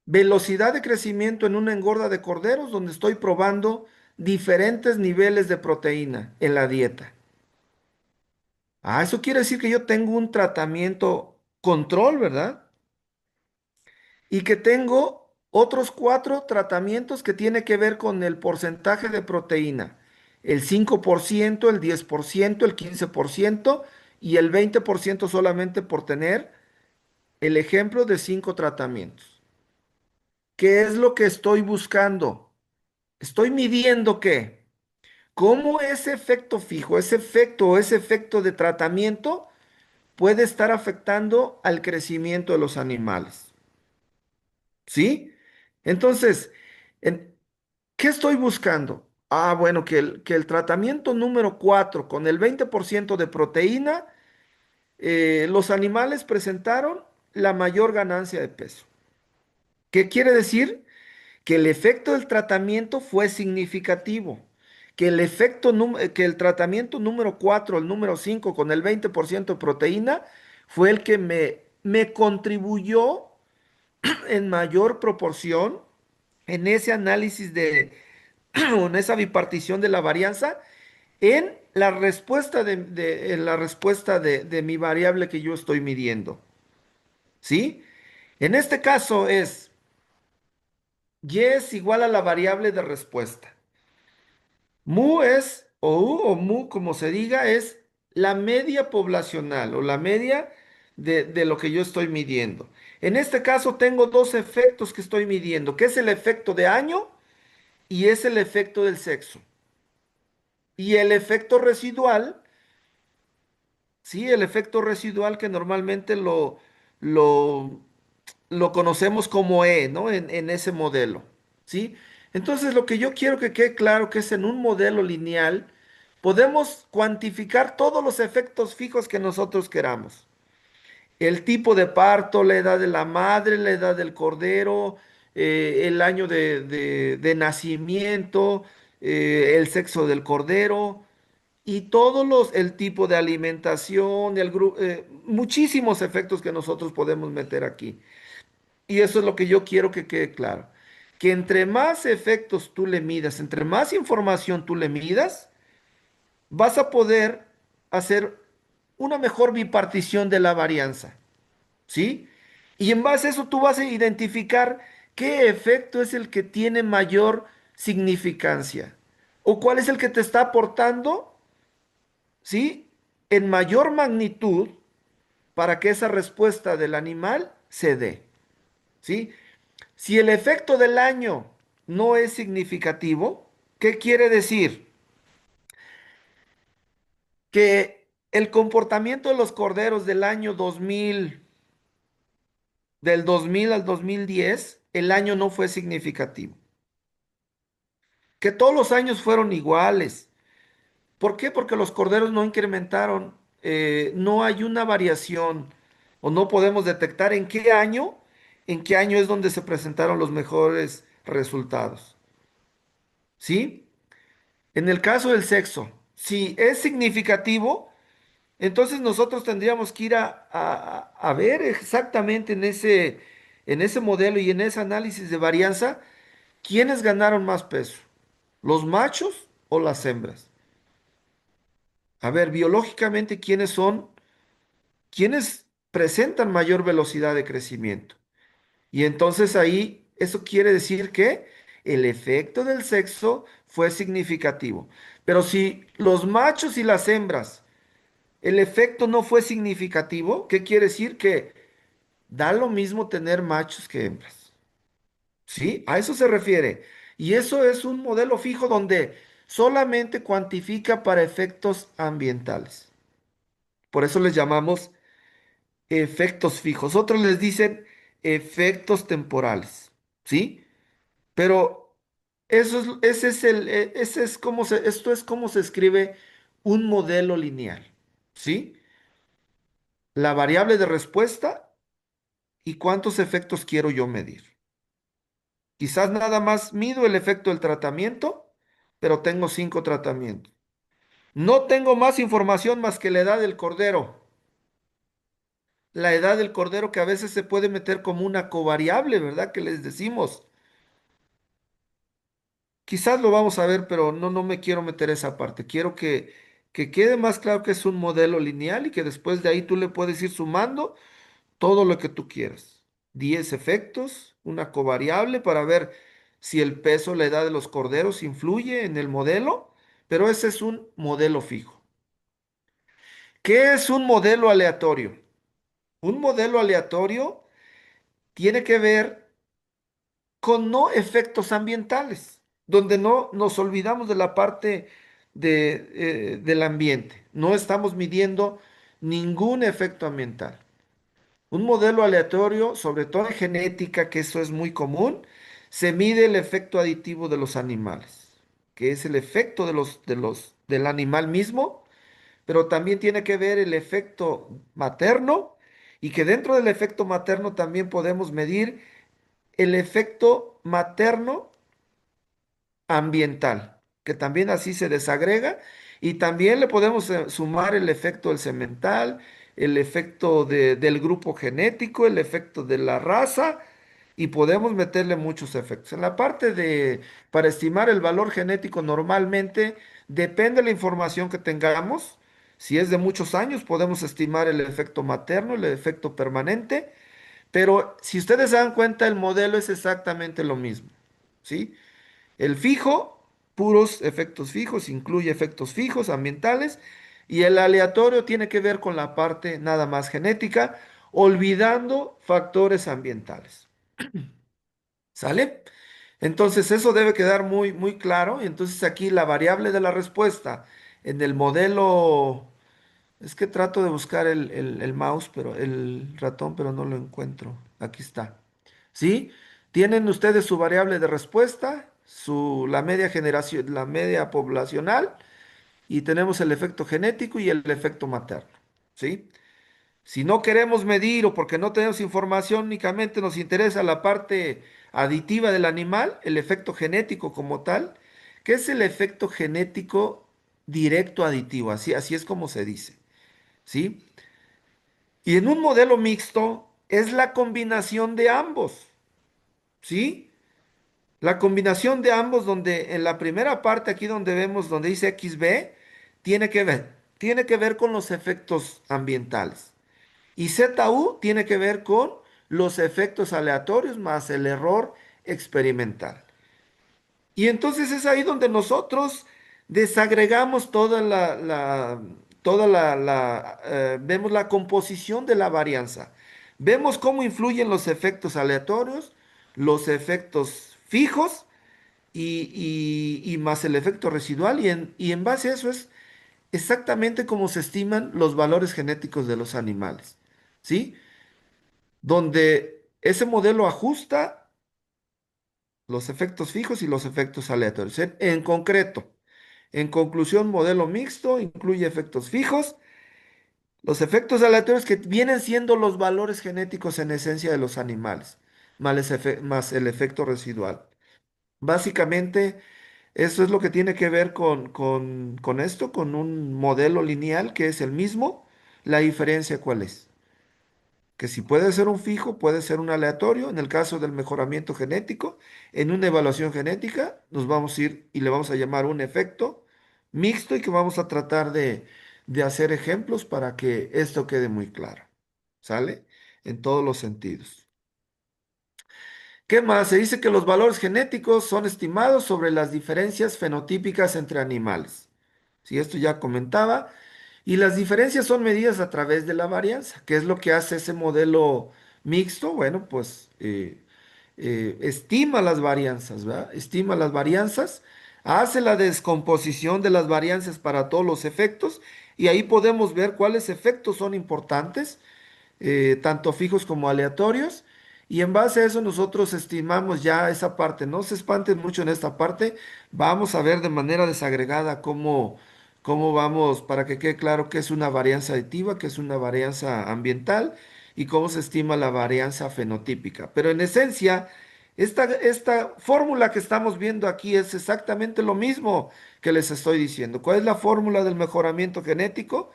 velocidad de crecimiento en una engorda de corderos donde estoy probando diferentes niveles de proteína en la dieta? Ah, eso quiere decir que yo tengo un tratamiento control, ¿verdad? Y que tengo otros 4 tratamientos que tiene que ver con el porcentaje de proteína. El 5%, el 10%, el 15% y el 20% solamente por tener el ejemplo de 5 tratamientos. ¿Qué es lo que estoy buscando? Estoy midiendo qué. ¿Cómo ese efecto fijo, ese efecto o ese efecto de tratamiento puede estar afectando al crecimiento de los animales? ¿Sí? Entonces, en- ¿qué estoy buscando? Ah, bueno, que el tratamiento número 4 con el 20% de proteína, los animales presentaron la mayor ganancia de peso. ¿Qué quiere decir? Que el efecto del tratamiento fue significativo, que el tratamiento número 4, el número 5 con el 20% de proteína fue el que me contribuyó en mayor proporción en ese análisis en esa bipartición de la varianza, en la respuesta en la respuesta de mi variable que yo estoy midiendo. ¿Sí? En este caso es y es igual a la variable de respuesta. Mu es, o U o mu, como se diga, es la media poblacional o la media de lo que yo estoy midiendo. En este caso tengo 2 efectos que estoy midiendo, que es el efecto de año y es el efecto del sexo. Y el efecto residual, sí, el efecto residual que normalmente lo, lo conocemos como E, ¿no? En ese modelo, ¿sí? Entonces, lo que yo quiero que quede claro que es en un modelo lineal, podemos cuantificar todos los efectos fijos que nosotros queramos. El tipo de parto, la edad de la madre, la edad del cordero, el año de nacimiento, el sexo del cordero y el tipo de alimentación, muchísimos efectos que nosotros podemos meter aquí. Y eso es lo que yo quiero que quede claro. Que entre más efectos tú le midas, entre más información tú le midas, vas a poder hacer una mejor bipartición de la varianza, ¿sí? Y en base a eso tú vas a identificar qué efecto es el que tiene mayor significancia o cuál es el que te está aportando, ¿sí? En mayor magnitud para que esa respuesta del animal se dé, ¿sí? Si el efecto del año no es significativo, ¿qué quiere decir? Que el comportamiento de los corderos del año 2000, del 2000 al 2010, el año no fue significativo. Que todos los años fueron iguales. ¿Por qué? Porque los corderos no incrementaron, no hay una variación o no podemos detectar en qué año es donde se presentaron los mejores resultados. ¿Sí? En el caso del sexo, si es significativo, entonces nosotros tendríamos que ir a ver exactamente en ese modelo y en ese análisis de varianza, quiénes ganaron más peso, los machos o las hembras. A ver, biológicamente, quiénes presentan mayor velocidad de crecimiento. Y entonces ahí, eso quiere decir que el efecto del sexo fue significativo. Pero si los machos y las hembras, el efecto no fue significativo, ¿qué quiere decir? Que da lo mismo tener machos que hembras. ¿Sí? A eso se refiere. Y eso es un modelo fijo donde solamente cuantifica para efectos ambientales. Por eso les llamamos efectos fijos. Otros les dicen efectos temporales, ¿sí? Pero ese es ese es como esto es como se escribe un modelo lineal, ¿sí? La variable de respuesta y cuántos efectos quiero yo medir. Quizás nada más mido el efecto del tratamiento, pero tengo 5 tratamientos. No tengo más información más que la edad del cordero. La edad del cordero que a veces se puede meter como una covariable, ¿verdad? Que les decimos. Quizás lo vamos a ver, pero no me quiero meter esa parte. Quiero que quede más claro que es un modelo lineal y que después de ahí tú le puedes ir sumando todo lo que tú quieras. 10 efectos, una covariable para ver si el peso, la edad de los corderos influye en el modelo, pero ese es un modelo fijo. ¿Qué es un modelo aleatorio? Un modelo aleatorio tiene que ver con no efectos ambientales, donde no nos olvidamos de la parte del ambiente. No estamos midiendo ningún efecto ambiental. Un modelo aleatorio, sobre todo en genética, que eso es muy común, se mide el efecto aditivo de los animales, que es el efecto del animal mismo, pero también tiene que ver el efecto materno y que dentro del efecto materno también podemos medir el efecto materno ambiental, que también así se desagrega, y también le podemos sumar el efecto del semental, el efecto del grupo genético, el efecto de la raza, y podemos meterle muchos efectos. En la parte para estimar el valor genético normalmente depende de la información que tengamos. Si es de muchos años, podemos estimar el efecto materno, el efecto permanente, pero si ustedes se dan cuenta, el modelo es exactamente lo mismo, ¿sí? El fijo, puros efectos fijos, incluye efectos fijos ambientales, y el aleatorio tiene que ver con la parte nada más genética, olvidando factores ambientales. ¿Sale? Entonces eso debe quedar muy, muy claro. Y entonces aquí la variable de la respuesta en el modelo, es que trato de buscar el mouse, pero el ratón, pero no lo encuentro. Aquí está. ¿Sí? Tienen ustedes su variable de respuesta, la media generación, la media poblacional, y tenemos el efecto genético y el efecto materno. ¿Sí? Si no queremos medir o porque no tenemos información, únicamente nos interesa la parte aditiva del animal, el efecto genético como tal, que es el efecto genético directo aditivo, así es como se dice. ¿Sí? Y en un modelo mixto es la combinación de ambos. ¿Sí? La combinación de ambos, donde en la primera parte, aquí donde vemos, donde dice XB, tiene que ver con los efectos ambientales. Y ZU tiene que ver con los efectos aleatorios más el error experimental. Y entonces es ahí donde nosotros desagregamos vemos la composición de la varianza. Vemos cómo influyen los efectos aleatorios, los efectos fijos y más el efecto residual. Y en base a eso es exactamente como se estiman los valores genéticos de los animales. ¿Sí? Donde ese modelo ajusta los efectos fijos y los efectos aleatorios. En concreto, en conclusión, modelo mixto incluye efectos fijos, los efectos aleatorios que vienen siendo los valores genéticos en esencia de los animales, más el efecto residual. Básicamente, eso es lo que tiene que ver con esto, con un modelo lineal que es el mismo. La diferencia, ¿cuál es? Que si puede ser un fijo, puede ser un aleatorio. En el caso del mejoramiento genético, en una evaluación genética, nos vamos a ir y le vamos a llamar un efecto mixto y que vamos a tratar de hacer ejemplos para que esto quede muy claro. ¿Sale? En todos los sentidos. ¿Qué más? Se dice que los valores genéticos son estimados sobre las diferencias fenotípicas entre animales. Si esto ya comentaba. Y las diferencias son medidas a través de la varianza. ¿Qué es lo que hace ese modelo mixto? Bueno, pues estima las varianzas, ¿verdad? Estima las varianzas, hace la descomposición de las varianzas para todos los efectos y ahí podemos ver cuáles efectos son importantes tanto fijos como aleatorios. Y en base a eso nosotros estimamos ya esa parte. No se espanten mucho en esta parte. Vamos a ver de manera desagregada cómo vamos, para que quede claro qué es una varianza aditiva, qué es una varianza ambiental y cómo se estima la varianza fenotípica. Pero en esencia, esta fórmula que estamos viendo aquí es exactamente lo mismo que les estoy diciendo. ¿Cuál es la fórmula del mejoramiento genético?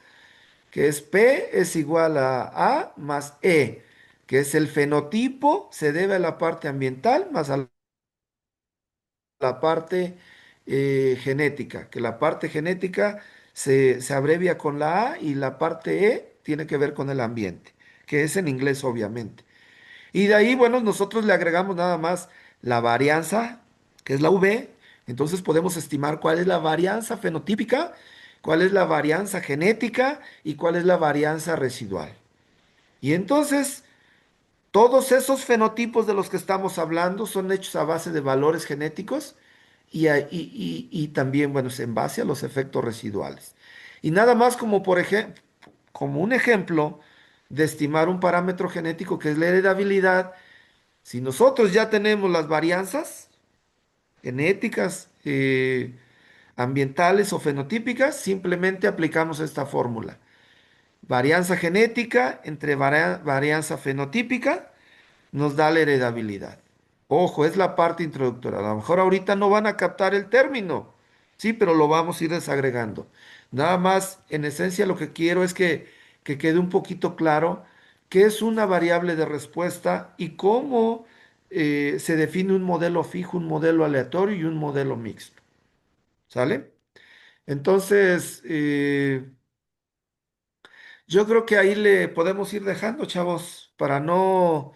Que es P es igual a A más E, que es el fenotipo, se debe a la parte ambiental más a la parte genética, que la parte genética se abrevia con la A y la parte E tiene que ver con el ambiente, que es en inglés obviamente. Y de ahí, bueno, nosotros le agregamos nada más la varianza, que es la V. Entonces podemos estimar cuál es la varianza fenotípica, cuál es la varianza genética y cuál es la varianza residual. Y entonces, todos esos fenotipos de los que estamos hablando son hechos a base de valores genéticos y también, bueno, es en base a los efectos residuales. Y nada más como por ejemplo, como un ejemplo de estimar un parámetro genético que es la heredabilidad, si nosotros ya tenemos las varianzas genéticas, ambientales o fenotípicas, simplemente aplicamos esta fórmula. Varianza genética entre varianza fenotípica nos da la heredabilidad. Ojo, es la parte introductoria. A lo mejor ahorita no van a captar el término, sí, pero lo vamos a ir desagregando. Nada más, en esencia, lo que quiero es que quede un poquito claro qué es una variable de respuesta y cómo se define un modelo fijo, un modelo aleatorio y un modelo mixto. ¿Sale? Entonces, yo creo que ahí le podemos ir dejando, chavos, para no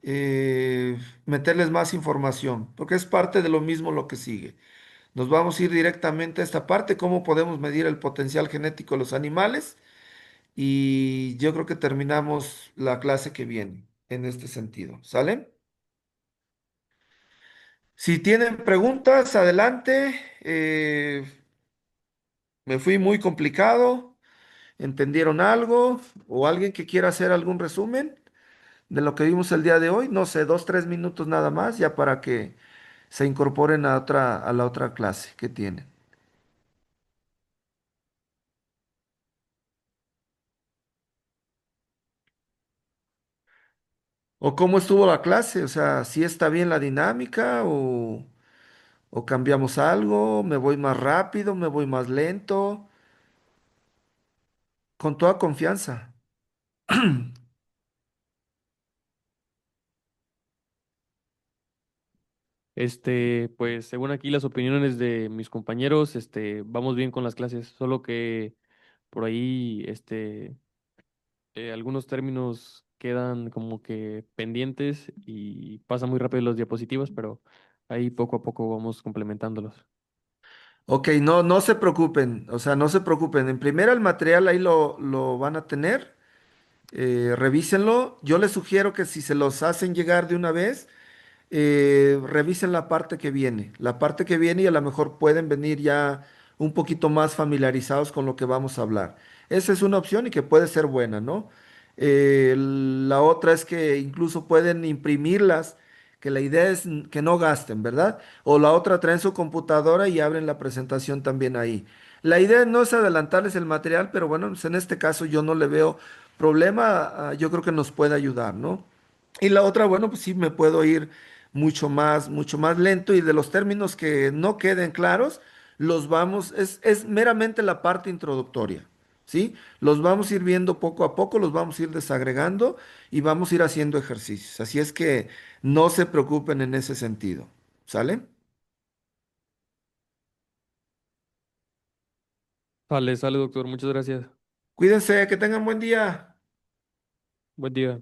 meterles más información, porque es parte de lo mismo lo que sigue. Nos vamos a ir directamente a esta parte, cómo podemos medir el potencial genético de los animales, y yo creo que terminamos la clase que viene en este sentido. ¿Sale? Si tienen preguntas, adelante. Me fui muy complicado. ¿Entendieron algo? ¿O alguien que quiera hacer algún resumen de lo que vimos el día de hoy? No sé, 2, 3 minutos nada más, ya para que se incorporen a la otra clase que tienen. ¿O cómo estuvo la clase? O sea, ¿si está bien la dinámica o cambiamos algo? ¿Me voy más rápido? ¿Me voy más lento? Con toda confianza.
Pues según aquí las opiniones de mis compañeros, vamos bien con las clases, solo que por ahí, algunos términos quedan como que pendientes y pasa muy rápido los diapositivas, pero ahí poco a poco vamos complementándolos.
Ok, no, no se preocupen, o sea, no se preocupen. En primera el material ahí lo van a tener, revísenlo. Yo les sugiero que si se los hacen llegar de una vez, revisen la parte que viene y a lo mejor pueden venir ya un poquito más familiarizados con lo que vamos a hablar. Esa es una opción y que puede ser buena, ¿no? La otra es que incluso pueden imprimirlas, que la idea es que no gasten, ¿verdad? O la otra traen su computadora y abren la presentación también ahí. La idea no es adelantarles el material, pero bueno, pues en este caso yo no le veo problema, yo creo que nos puede ayudar, ¿no? Y la otra, bueno, pues sí me puedo ir mucho más lento y de los términos que no queden claros, es meramente la parte introductoria, ¿sí? Los vamos a ir viendo poco a poco, los vamos a ir desagregando y vamos a ir haciendo ejercicios. Así es que no se preocupen en ese sentido, ¿sale?
Sale, sale, doctor, muchas gracias.
Cuídense, que tengan buen día.
Buen día.